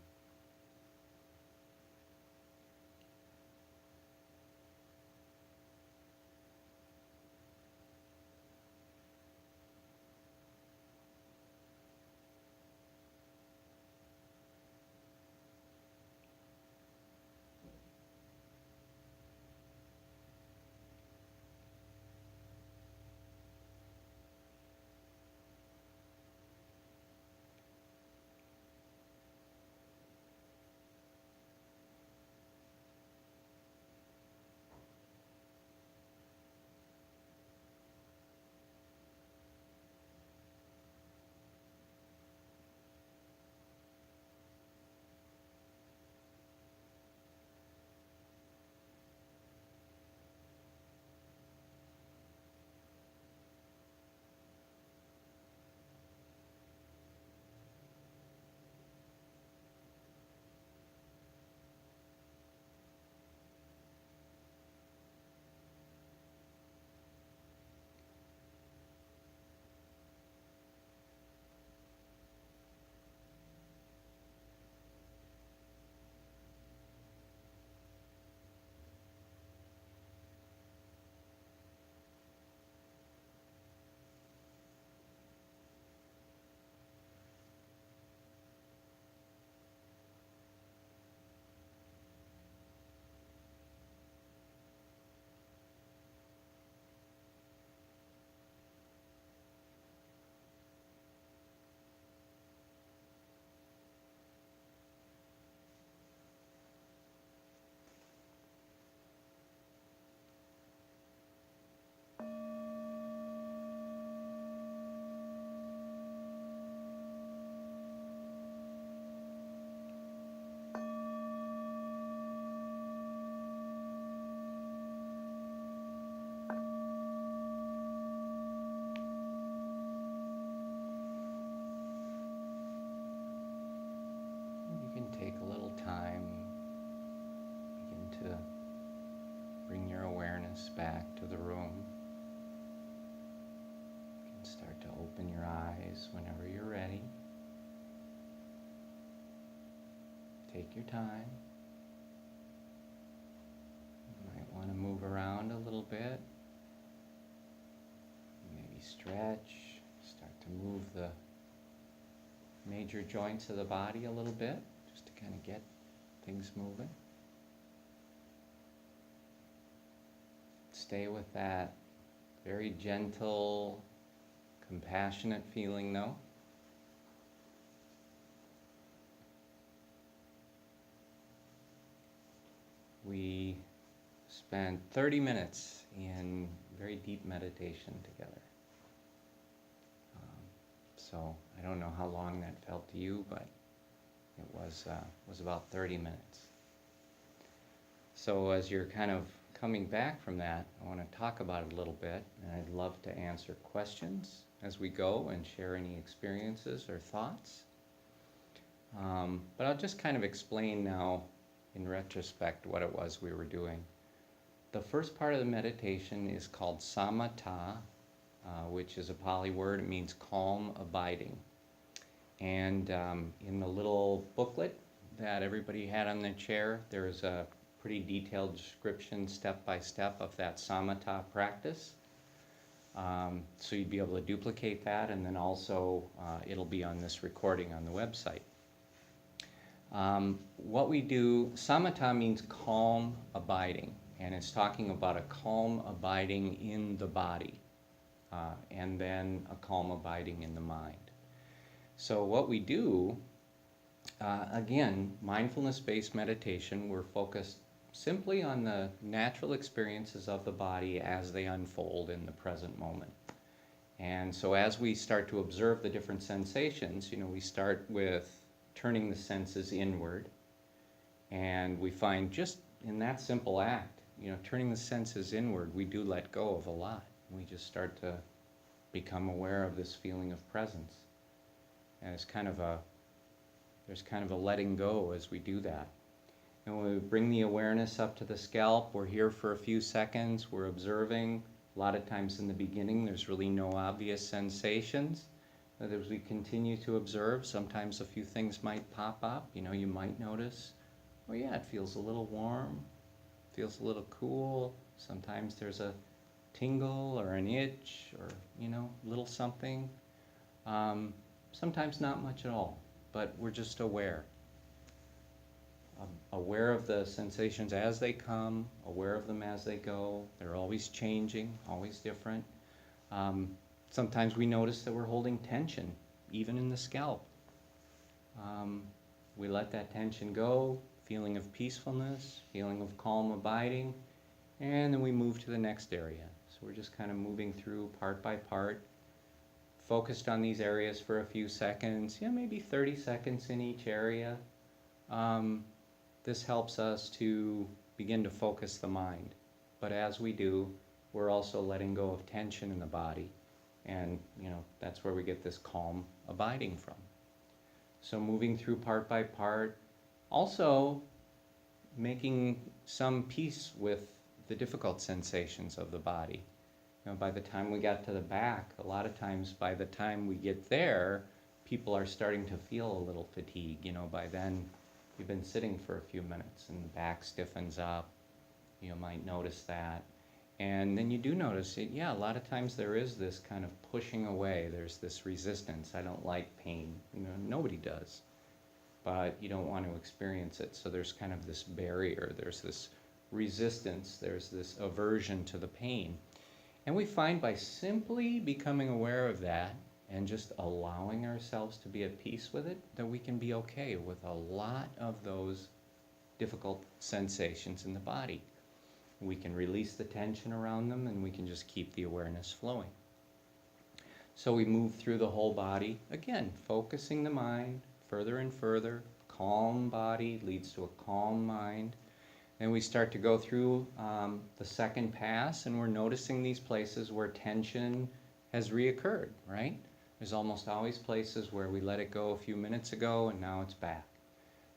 Speaker 1: face back to the room. You can start to open your eyes whenever you're ready. Take your time. You might want to move around a little bit. Maybe stretch. Start to move the major joints of the body a little bit, just to kind of get things moving. Stay with that very gentle, compassionate feeling though. We spent 30 minutes in very deep meditation together. So I don't know how long that felt to you, but it was about 30 minutes. So as you're kind of coming back from that, I want to talk about it a little bit, and I'd love to answer questions as we go and share any experiences or thoughts. But I'll just kind of explain now, in retrospect, what it was we were doing. The first part of the meditation is called samatha, which is a Pali word. It means calm, abiding. And in the little booklet that everybody had on their chair, there's a pretty detailed description, step by step, of that samatha practice. So you'd be able to duplicate that, and then also it'll be on this recording on the website. What we do, samatha means calm, abiding, and it's talking about a calm abiding in the body, and then a calm abiding in the mind. So what we do, again, mindfulness-based meditation, we're focused simply on the natural experiences of the body as they unfold in the present moment. And so as we start to observe the different sensations, we start with turning the senses inward, and we find just in that simple act, turning the senses inward, we do let go of a lot. We just start to become aware of this feeling of presence. And there's kind of a letting go as we do that. And when we bring the awareness up to the scalp, we're here for a few seconds, we're observing. A lot of times in the beginning, there's really no obvious sensations. But as we continue to observe, sometimes a few things might pop up. You might notice, oh yeah, it feels a little warm, feels a little cool. Sometimes there's a tingle or an itch or, a little something. Sometimes not much at all, but we're just aware. Aware of the sensations as they come, aware of them as they go. They're always changing, always different. Sometimes we notice that we're holding tension, even in the scalp. We let that tension go, feeling of peacefulness, feeling of calm abiding, and then we move to the next area. So we're just kind of moving through part by part, focused on these areas for a few seconds, maybe 30 seconds in each area. This helps us to begin to focus the mind. But as we do, we're also letting go of tension in the body. And, that's where we get this calm abiding from. So moving through part by part, also making some peace with the difficult sensations of the body. By the time we got to the back, a lot of times by the time we get there, people are starting to feel a little fatigue. By then you've been sitting for a few minutes and the back stiffens up. You might notice that. And then you do notice it, a lot of times there is this kind of pushing away. There's this resistance. I don't like pain. Nobody does. But you don't want to experience it. So there's kind of this barrier. There's this resistance. There's this aversion to the pain. And we find by simply becoming aware of that and just allowing ourselves to be at peace with it, that we can be okay with a lot of those difficult sensations in the body. We can release the tension around them, and we can just keep the awareness flowing. So we move through the whole body, again, focusing the mind further and further. Calm body leads to a calm mind. Then we start to go through the second pass, and we're noticing these places where tension has reoccurred, right? There's almost always places where we let it go a few minutes ago, and now it's back.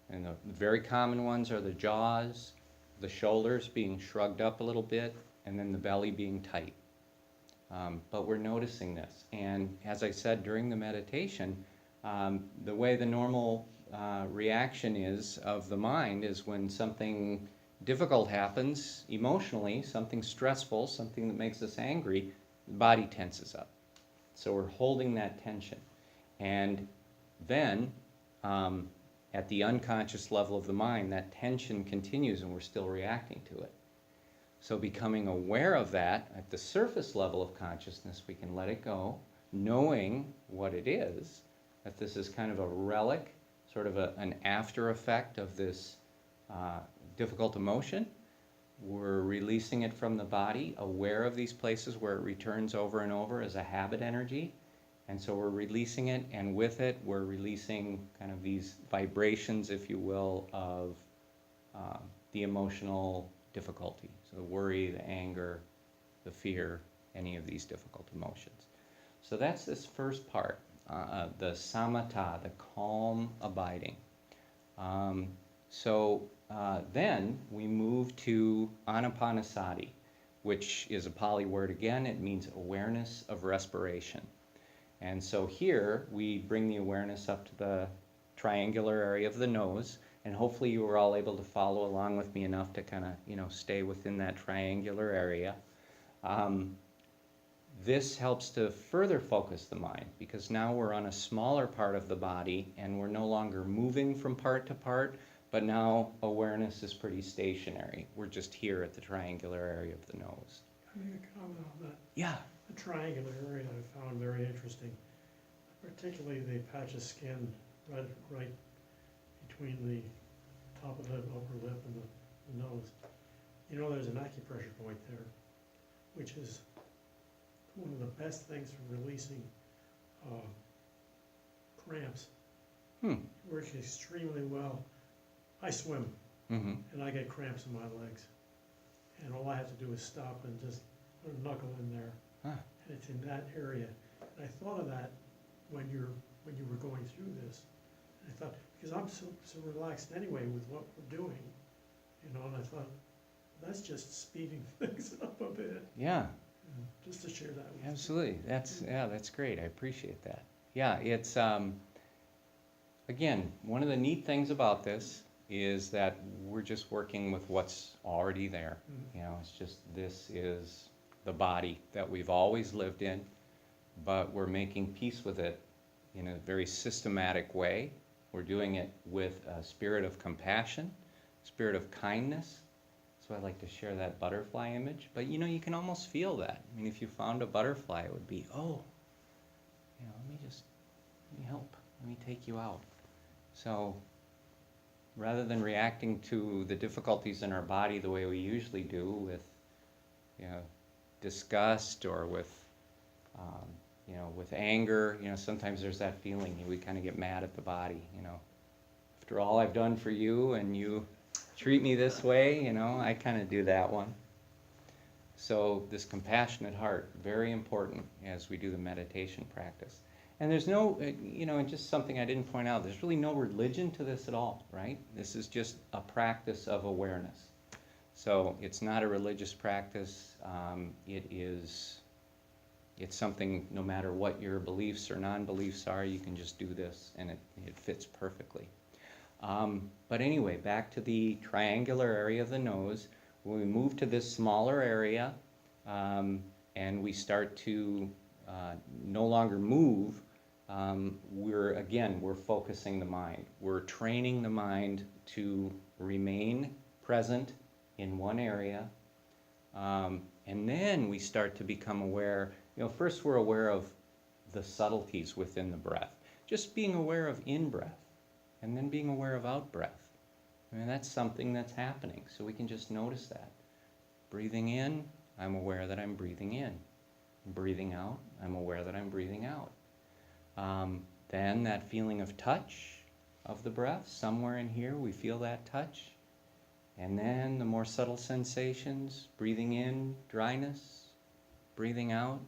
Speaker 1: And the very common ones are the jaws, the shoulders being shrugged up a little bit, and then the belly being tight. But we're noticing this. And as I said during the meditation, the way the normal reaction is of the mind is when something difficult happens emotionally, something stressful, something that makes us angry, the body tenses up. So we're holding that tension. And then at the unconscious level of the mind, that tension continues and we're still reacting to it. So becoming aware of that at the surface level of consciousness, we can let it go, knowing what it is, that this is kind of a relic, sort of an after effect of this difficult emotion. We're releasing it from the body, aware of these places where it returns over and over as a habit energy. And so we're releasing it, and with it, we're releasing kind of these vibrations, if you will, of the emotional difficulty. So the worry, the anger, the fear, any of these difficult emotions. So that's this first part, the samatha, the calm abiding. Then we move to anapanasati, which is a Pali word again. It means awareness of respiration. And so here we bring the awareness up to the triangular area of the nose, and hopefully you were all able to follow along with me enough to kind of, stay within that triangular area. This helps to further focus the mind, because now we're on a smaller part of the body and we're no longer moving from part to part, but now awareness is pretty stationary. We're just here at the triangular area of the nose.
Speaker 2: Can I make a comment on that?
Speaker 1: Yeah.
Speaker 2: The triangular area I found very interesting, particularly the patch of skin right between the top of the upper lip and the nose. There's an acupressure point there, which is one of the best things for releasing cramps. It works extremely well. I swim, and I get cramps in my legs, and all I have to do is stop and just put a knuckle in there, and it's in that area. And I thought of that when you were going through this. And I thought, because I'm so relaxed anyway with what we're doing, and I thought, that's just speeding things up a bit.
Speaker 1: Yeah.
Speaker 2: Just to share that with you.
Speaker 1: Absolutely. That's great. I appreciate that. Yeah, it's again, one of the neat things about this is that we're just working with what's already there. It's just, this is the body that we've always lived in, but we're making peace with it in a very systematic way. We're doing it with a spirit of compassion, spirit of kindness. So I like to share that butterfly image. But you can almost feel that. I mean, if you found a butterfly, it would be, let me help. Let me take you out. So rather than reacting to the difficulties in our body the way we usually do with, disgust or with anger, sometimes there's that feeling, we kind of get mad at the body, After all I've done for you and you treat me this way, I kind of do that one. So this compassionate heart, very important as we do the meditation practice. And there's no, and just something I didn't point out, there's really no religion to this at all, right? This is just a practice of awareness. So it's not a religious practice. It's something, no matter what your beliefs or non-beliefs are, you can just do this and it fits perfectly. But anyway, back to the triangular area of the nose. When we move to this smaller area and we start to no longer move, we're focusing the mind. We're training the mind to remain present in one area. And then we start to become aware. First we're aware of the subtleties within the breath. Just being aware of in-breath. And then being aware of out-breath. I mean, that's something that's happening, so we can just notice that. Breathing in, I'm aware that I'm breathing in. Breathing out, I'm aware that I'm breathing out. Then that feeling of touch of the breath, somewhere in here we feel that touch. And then the more subtle sensations, breathing in, dryness, breathing out,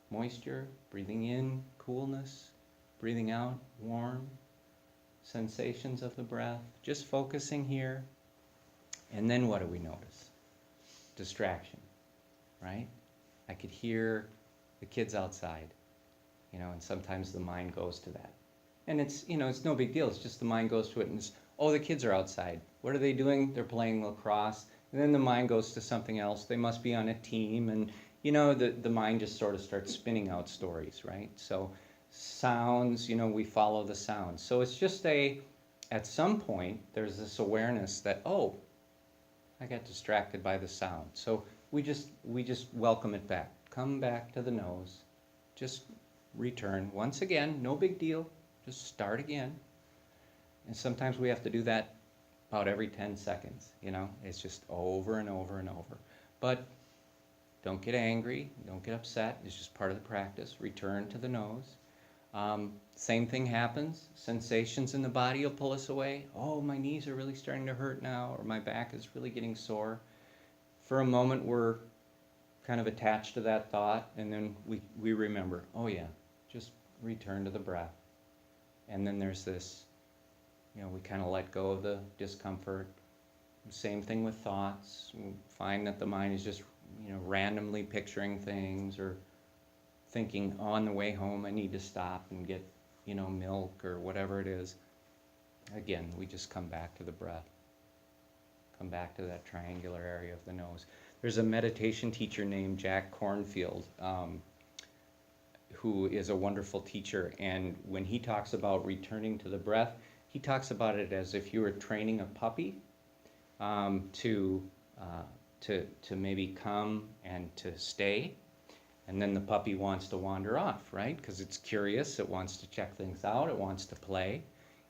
Speaker 1: moisture, breathing in, coolness, breathing out, warm. Sensations of the breath, just focusing here. And then what do we notice? Distraction. right? I could hear the kids outside, and sometimes the mind goes to that. And it's no big deal. It's just the mind goes to it and it's, oh, the kids are outside. What are they doing? They're playing lacrosse. And then the mind goes to something else. They must be on a team. And, the mind just sort of starts spinning out stories, right? So sounds, we follow the sounds. So it's just at some point, there's this awareness that, oh, I got distracted by the sound. So we just welcome it back. Come back to the nose. Just return. Once again, no big deal. Just start again. And sometimes we have to do that about every 10 seconds, It's just over and over and over. But don't get angry. Don't get upset. It's just part of the practice. Return to the nose. Same thing happens. Sensations in the body will pull us away. Oh, my knees are really starting to hurt now, or my back is really getting sore. For a moment, we're kind of attached to that thought, and then we remember, oh yeah, just return to the breath. And then there's this, we kind of let go of the discomfort. Same thing with thoughts. We find that the mind is just, randomly picturing things or thinking, on the way home I need to stop and get, milk or whatever it is. Again, we just come back to the breath. Come back to that triangular area of the nose. There's a meditation teacher named Jack Kornfield, who is a wonderful teacher, and when he talks about returning to the breath, he talks about it as if you were training a puppy to maybe come and to stay, and then the puppy wants to wander off, right? Because it's curious, it wants to check things out, it wants to play,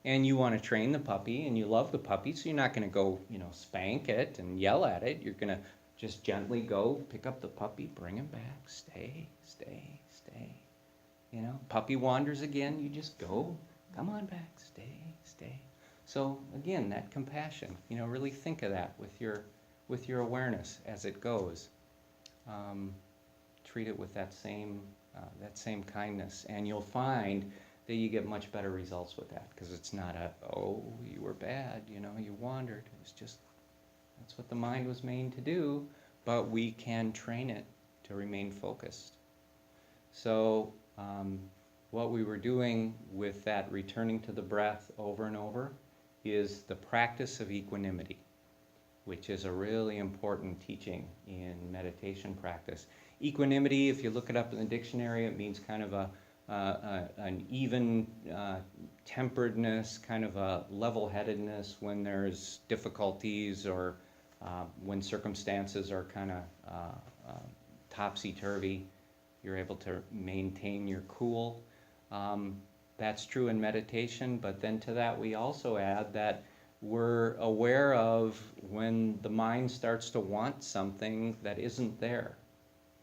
Speaker 1: and you want to train the puppy, and you love the puppy, so you're not going to go, spank it and yell at it. You're going to just gently go pick up the puppy, bring him back, stay, stay, stay. Puppy wanders again, you just go, come on back, stay, stay. So again, that compassion, really think of that with your awareness as it goes. Treat it with that same kindness, and you'll find that you get much better results with that, because it's not oh, you were bad, you wandered. It's just, that's what the mind was made to do, but we can train it to remain focused. So what we were doing with that returning to the breath over and over is the practice of equanimity, which is a really important teaching in meditation practice. Equanimity, if you look it up in the dictionary, it means kind of an even temperedness, kind of a level-headedness when there's difficulties or when circumstances are kind of topsy-turvy. You're able to maintain your cool. That's true in meditation, but then to that we also add that we're aware of when the mind starts to want something that isn't there,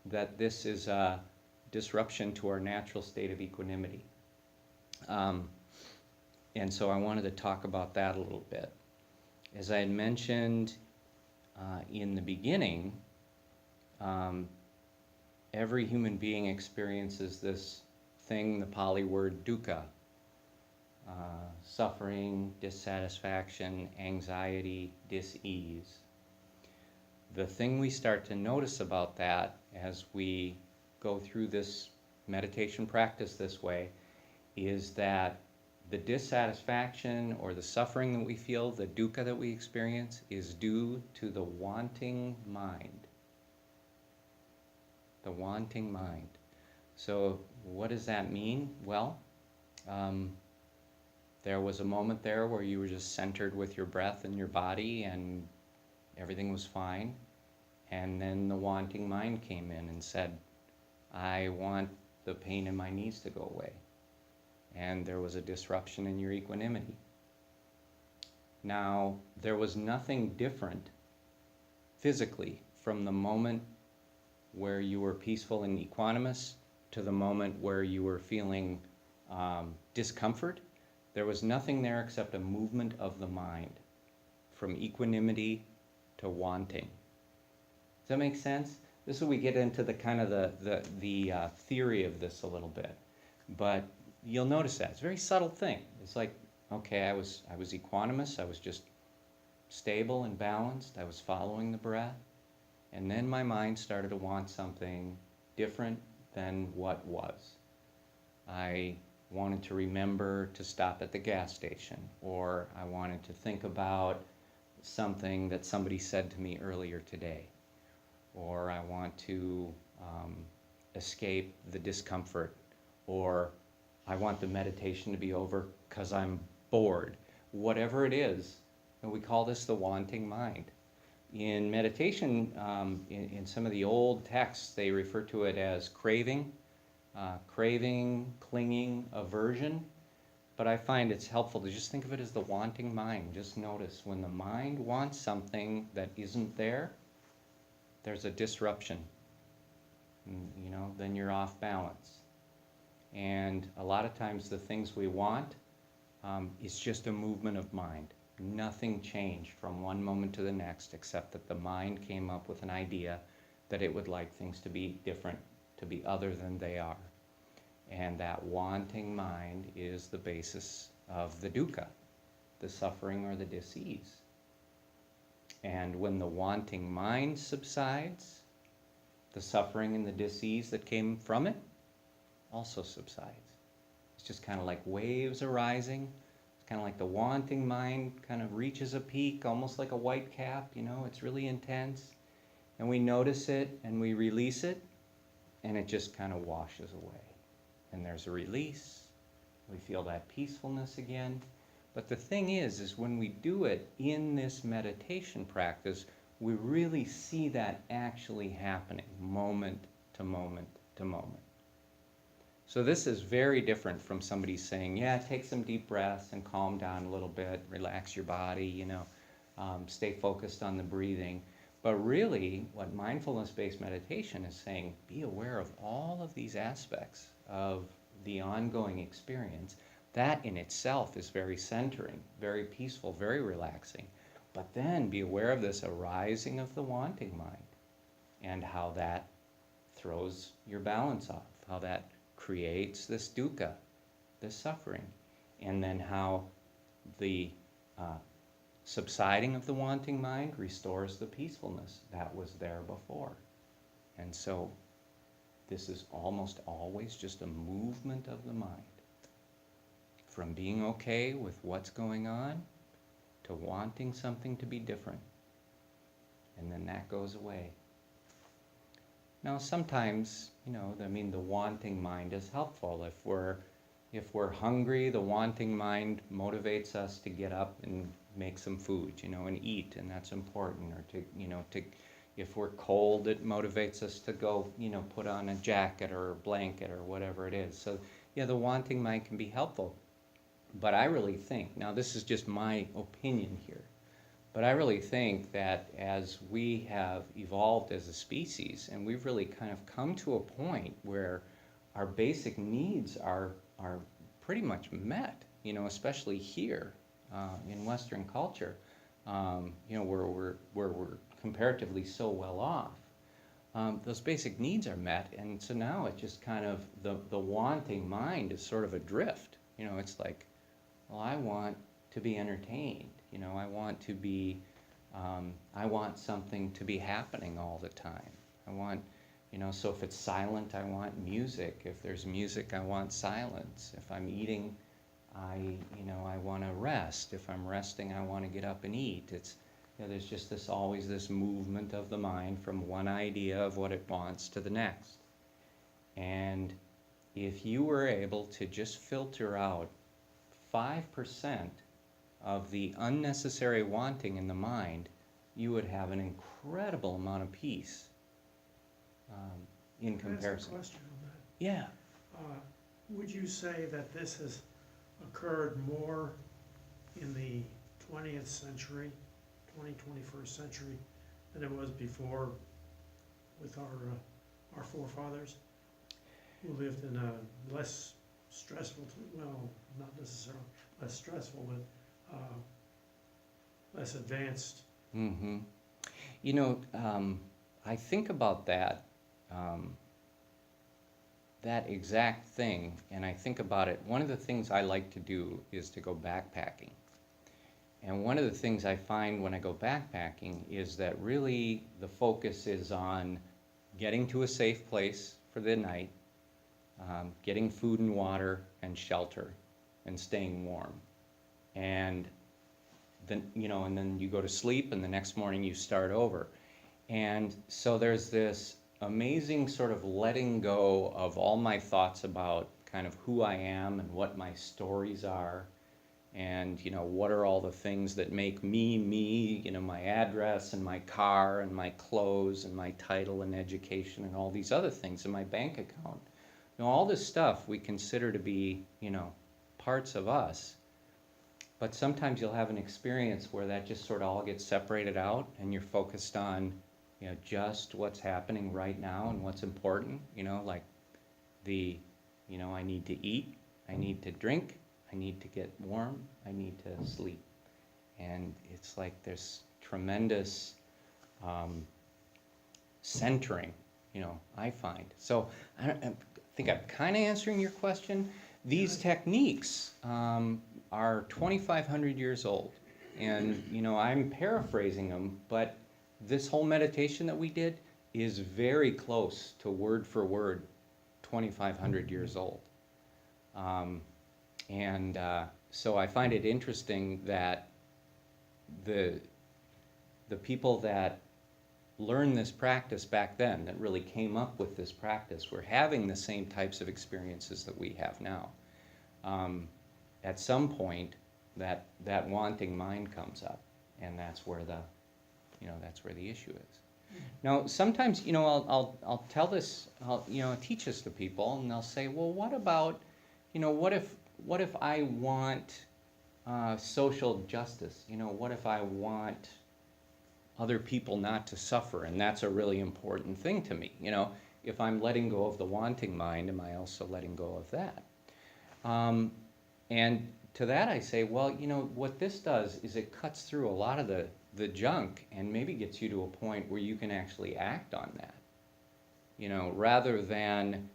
Speaker 1: that this is a disruption to our natural state of equanimity. And so I wanted to talk about that a little bit. As I had mentioned in the beginning, every human being experiences this thing, the Pali word dukkha, suffering, dissatisfaction, anxiety, dis-ease. The thing we start to notice about that as we go through this meditation practice this way is that the dissatisfaction or the suffering that we feel, the dukkha that we experience, is due to the wanting mind. The wanting mind. So what does that mean? Well, there was a moment there where you were just centered with your breath and your body and everything was fine. And then the wanting mind came in and said, I want the pain in my knees to go away. And there was a disruption in your equanimity. Now, there was nothing different physically from the moment where you were peaceful and equanimous to the moment where you were feeling discomfort. There was nothing there except a movement of the mind from equanimity to wanting. Does that make sense? This is where we get into the kind of the theory of this a little bit. But you'll notice that. It's a very subtle thing. It's like, okay, I was equanimous. I was just stable and balanced. I was following the breath. And then my mind started to want something different than what was. I wanted to remember to stop at the gas station, or I wanted to think about something that somebody said to me earlier today, or I want to escape the discomfort, or I want the meditation to be over because I'm bored. Whatever it is, and we call this the wanting mind. In meditation, in some of the old texts, they refer to it as craving, clinging, aversion. But I find it's helpful to just think of it as the wanting mind. Just notice when the mind wants something that isn't there, there's a disruption. Then you're off balance. And a lot of times the things we want is just a movement of mind. Nothing changed from one moment to the next, except that the mind came up with an idea that it would like things to be different, to be other than they are. And that wanting mind is the basis of the dukkha, the suffering or the dis-ease. And when the wanting mind subsides, the suffering and the dis-ease that came from it also subsides. It's just kind of like waves arising. It's kind of like the wanting mind kind of reaches a peak, almost like a white cap, it's really intense. And we notice it and we release it, and it just kind of washes away. And there's a release. We feel that peacefulness again. But the thing is when we do it in this meditation practice, we really see that actually happening moment to moment to moment. So this is very different from somebody saying, yeah, take some deep breaths and calm down a little bit, relax your body, stay focused on the breathing. But really, what mindfulness-based meditation is saying, be aware of all of these aspects of the ongoing experience. That in itself is very centering, very peaceful, very relaxing. But then be aware of this arising of the wanting mind and how that throws your balance off, how that creates this dukkha, this suffering, and then how the subsiding of the wanting mind restores the peacefulness that was there before. And so this is almost always just a movement of the mind, from being okay with what's going on to wanting something to be different. And then that goes away. Now sometimes, the wanting mind is helpful. If we're hungry, the wanting mind motivates us to get up and make some food, and eat, and that's important. Or if we're cold, it motivates us to go, put on a jacket or a blanket or whatever it is. So, yeah, the wanting mind can be helpful. But I really think, now this is just my opinion here, but I really think that as we have evolved as a species, and we've really kind of come to a point where our basic needs are pretty much met, especially here in Western culture, where we're comparatively so well off. Those basic needs are met, and so now it's just kind of the wanting mind is sort of adrift. It's like, well, I want to be entertained. I want to be, I want something to be happening all the time. I want, so if it's silent, I want music. If there's music, I want silence. If I'm eating, I want to rest. If I'm resting, I want to get up and eat. It's, there's just always this movement of the mind from one idea of what it wants to the next. And if you were able to just filter out 5% of the unnecessary wanting in the mind, you would have an incredible amount of peace in comparison.
Speaker 2: That's a question on that.
Speaker 1: Yeah.
Speaker 2: Would you say that this has occurred more in the 20th century, 21st century, than it was before with our forefathers, who lived in a less stressful, well, not necessarily less stressful, but less advanced?
Speaker 1: Mm-hmm. I think about that, that exact thing, and I think about it. One of the things I like to do is to go backpacking. And one of the things I find when I go backpacking is that really the focus is on getting to a safe place for the night, getting food and water and shelter, and staying warm. And then, and then you go to sleep, and the next morning you start over. And so there's this amazing sort of letting go of all my thoughts about kind of who I am and what my stories are, and what are all the things that make me me, my address and my car and my clothes and my title and education and all these other things in my bank account. All this stuff we consider to be parts of us, but sometimes you'll have an experience where that just sort of all gets separated out, and you're focused on just what's happening right now and what's important, like I need to eat, I need to drink, I need to get warm, I need to sleep. And it's like there's tremendous centering, I find. So I think I'm kind of answering your question. These techniques are 2,500 years old. And, I'm paraphrasing them, but this whole meditation that we did is very close to word for word 2,500 years old. So I find it interesting that the people that learned this practice back then, that really came up with this practice, were having the same types of experiences that we have now. At some point, that wanting mind comes up, and that's where the issue is. Now, sometimes, I'll tell this, I'll teach this to people, and they'll say, well, what about, what if I want social justice? What if I want other people not to suffer, and that's a really important thing to me? If I'm letting go of the wanting mind, am I also letting go of that? And to that I say, well, what this does is it cuts through a lot of the junk and maybe gets you to a point where you can actually act on that. Rather than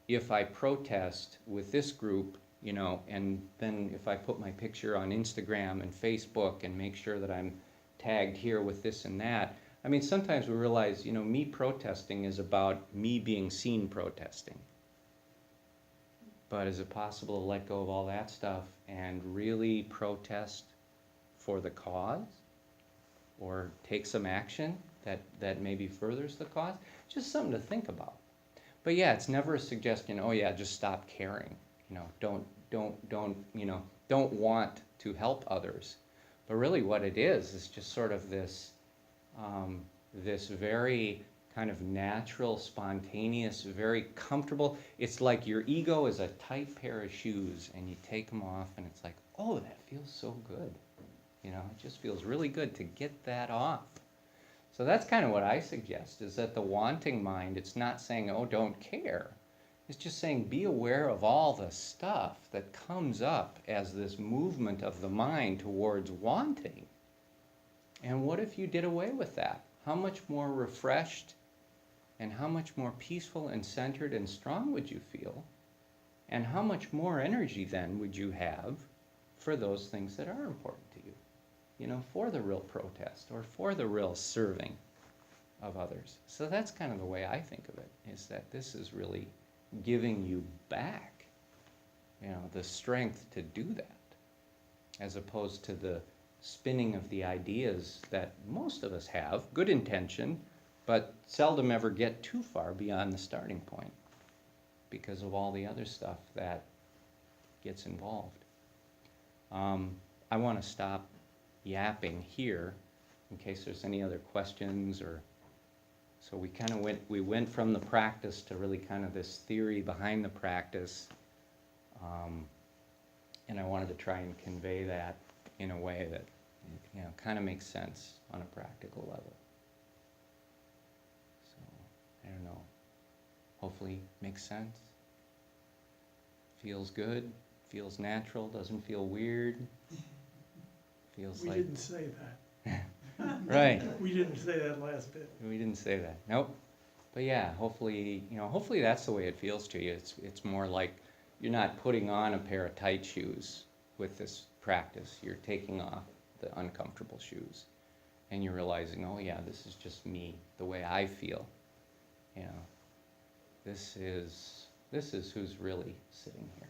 Speaker 1: if I protest with this group, and then if I put my picture on Instagram and Facebook and make sure that I'm tagged here with this and that. I mean, sometimes we realize, me protesting is about me being seen protesting. But is it possible to let go of all that stuff and really protest for the cause? Or take some action that maybe furthers the cause? Just something to think about. But yeah, it's never a suggestion, oh yeah, just stop caring. Don't want to help others. But really what it is just sort of this very kind of natural, spontaneous, very comfortable. It's like your ego is a tight pair of shoes, and you take them off, and it's like, oh, that feels so good. It just feels really good to get that off. So that's kind of what I suggest, is that the wanting mind, it's not saying, oh, don't care. It's just saying, be aware of all the stuff that comes up as this movement of the mind towards wanting. And what if you did away with that? How much more refreshed and how much more peaceful and centered and strong would you feel? And how much more energy then would you have for those things that are important to you? For the real protest or for the real serving of others. So that's kind of the way I think of it, is that this is really giving you back, the strength to do that, as opposed to the spinning of the ideas that most of us have, good intention, but seldom ever get too far beyond the starting point because of all the other stuff that gets involved. I want to stop yapping here in case there's any other questions. So we went from the practice to really kind of this theory behind the practice, and I wanted to try and convey that in a way that kind of makes sense on a practical level. So I don't know, hopefully makes sense, feels good, feels natural, doesn't feel weird, feels
Speaker 2: We
Speaker 1: like...
Speaker 2: didn't say that.
Speaker 1: Right.
Speaker 2: We didn't say that last bit.
Speaker 1: We didn't say that. Nope. But yeah, hopefully that's the way it feels to you. It's more like you're not putting on a pair of tight shoes with this practice. You're taking off the uncomfortable shoes. And you're realizing, oh yeah, this is just me, the way I feel. You know, this is who's really sitting here,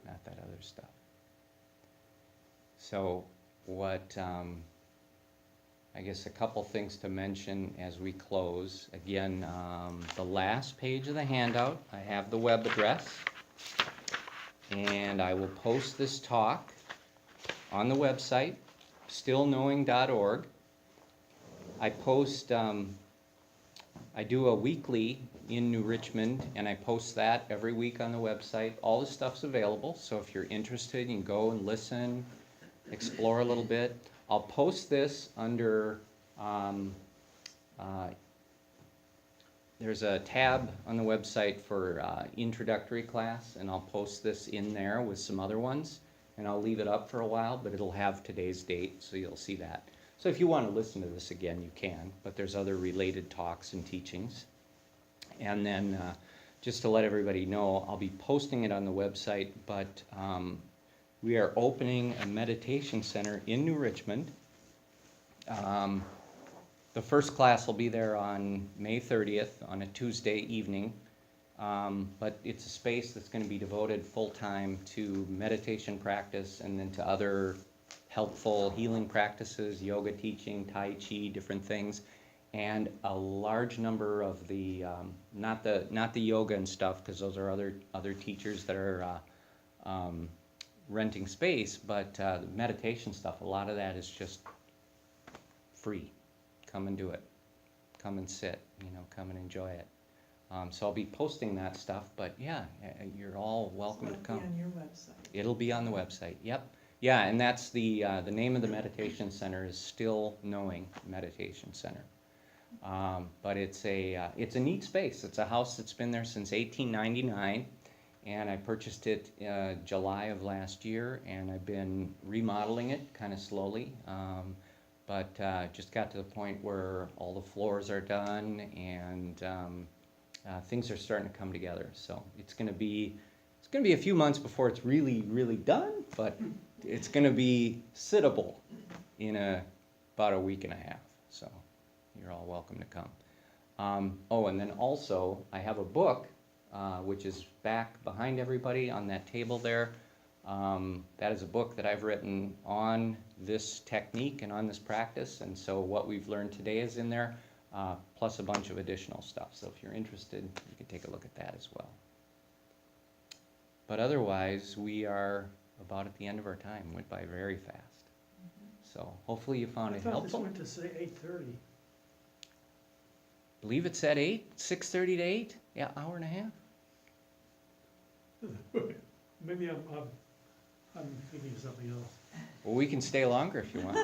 Speaker 1: not that other stuff. So what, I guess a couple things to mention as we close. Again, the last page of the handout, I have the web address, and I will post this talk on the website, stillknowing.org. I post, I do a weekly in New Richmond, and I post that every week on the website. All the stuff's available, so if you're interested, you can go and listen, explore a little bit. I'll post this under, there's a tab on the website for introductory class, and I'll post this in there with some other ones, and I'll leave it up for a while, but it'll have today's date, so you'll see that. So if you want to listen to this again, you can, but there's other related talks and teachings. And then just to let everybody know, I'll be posting it on the website, but we are opening a meditation center in New Richmond. The first class will be there on May 30th on a Tuesday evening, but it's a space that's going to be devoted full-time to meditation practice and then to other helpful healing practices, yoga teaching, tai chi, different things, and a large number of the, not the yoga and stuff, because those are other teachers that are renting space, but the meditation stuff, a lot of that is just free. Come and do it. Come and sit, come and enjoy it. So I'll be posting that stuff, but yeah, you're all welcome to come.
Speaker 3: It'll be on your website.
Speaker 1: It'll be on the website, yep. Yeah, and that's the name of the meditation center is Still Knowing Meditation Center. But it's a neat space. It's a house that's been there since 1899. And I purchased it July of last year, and I've been remodeling it kind of slowly, but just got to the point where all the floors are done and things are starting to come together. So it's going to be a few months before it's really, really done, but it's going to be sittable in about a week and a half. So you're all welcome to come. Oh, and then also I have a book. Which is back behind everybody on that table there. That is a book that I've written on this technique and on this practice, and so what we've learned today is in there, plus a bunch of additional stuff. So if you're interested, you can take a look at that as well. But otherwise, we are about at the end of our time. Went by very fast. So hopefully you found it helpful.
Speaker 2: I thought this went to say 8:30.
Speaker 1: Believe it's at 8, 6:30 to 8. Yeah, hour and a half.
Speaker 2: Maybe I'm thinking of something else.
Speaker 1: Well, we can stay longer if you want.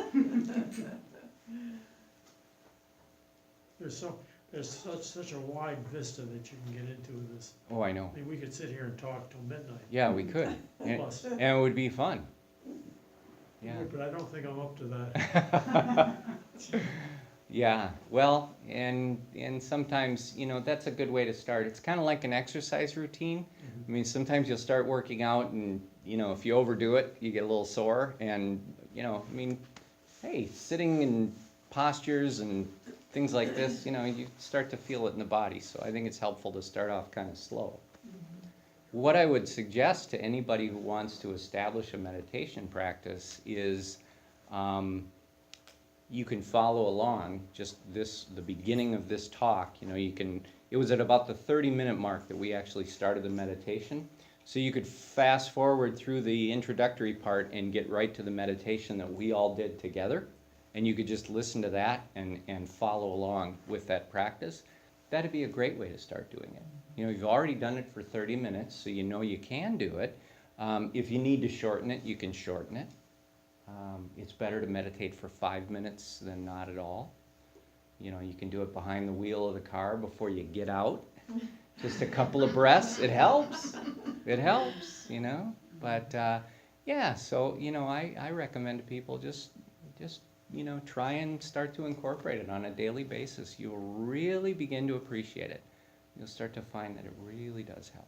Speaker 2: There's such a wide vista that you can get into with this.
Speaker 1: Oh, I know.
Speaker 2: I mean, we could sit here and talk till midnight.
Speaker 1: Yeah, we could.
Speaker 2: Plus.
Speaker 1: And it would be fun. Yeah.
Speaker 2: But I don't think I'm up to that.
Speaker 1: Yeah, well, and sometimes, that's a good way to start. It's kind of like an exercise routine. I mean, sometimes you'll start working out and, if you overdo it, you get a little sore. And, hey, sitting in postures and things like this, you start to feel it in the body. So I think it's helpful to start off kind of slow. What I would suggest to anybody who wants to establish a meditation practice is you can follow along just the beginning of this talk. It was at about the 30-minute mark that we actually started the meditation. So you could fast forward through the introductory part and get right to the meditation that we all did together. And you could just listen to that and follow along with that practice. That'd be a great way to start doing it. You've already done it for 30 minutes, so you can do it. If you need to shorten it, you can shorten it. It's better to meditate for 5 minutes than not at all. You can do it behind the wheel of the car before you get out. Just a couple of breaths. It helps. It helps, But, yeah, so, I recommend to people just try and start to incorporate it on a daily basis. You'll really begin to appreciate it. You'll start to find that it really does help.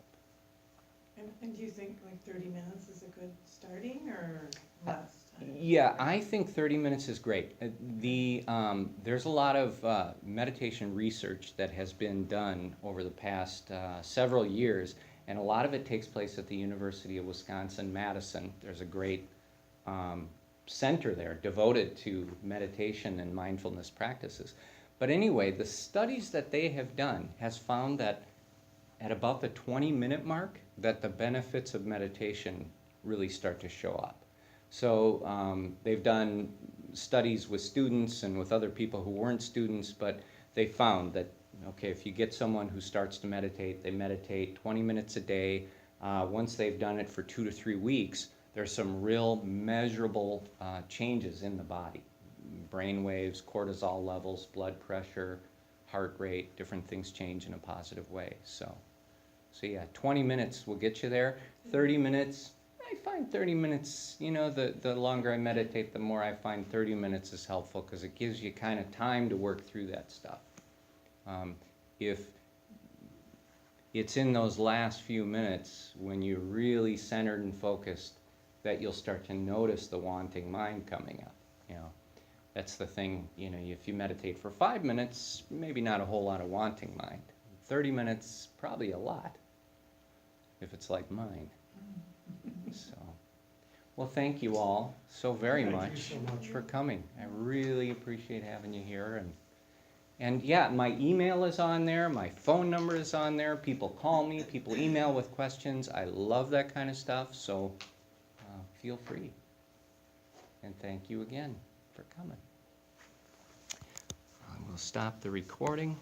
Speaker 3: And do you think like 30 minutes is a good starting or less time?
Speaker 1: Yeah, I think 30 minutes is great. There's a lot of meditation research that has been done over the past several years, and a lot of it takes place at the University of Wisconsin-Madison. There's a great center there devoted to meditation and mindfulness practices. But anyway, the studies that they have done has found that at about the 20-minute mark, that the benefits of meditation really start to show up. So they've done studies with students and with other people who weren't students, but they found that, okay, if you get someone who starts to meditate, they meditate 20 minutes a day. Once they've done it for 2 to 3 weeks, there's some real measurable changes in the body. Brain waves, cortisol levels, blood pressure, heart rate, different things change in a positive way. So yeah, 20 minutes will get you there. 30 minutes, I find 30 minutes, the longer I meditate, the more I find 30 minutes is helpful because it gives you kind of time to work through that stuff. If it's in those last few minutes when you're really centered and focused that you'll start to notice the wanting mind coming up. That's the thing, if you meditate for 5 minutes, maybe not a whole lot of wanting mind. 30 minutes, probably a lot, if it's like mine. So, well, thank you all so very
Speaker 2: Thank you so much.
Speaker 1: for coming. I really appreciate having you here. And yeah, my email is on there, my phone number is on there. People call me, people email with questions. I love that kind of stuff, so feel free. And thank you again for coming. We'll stop the recording.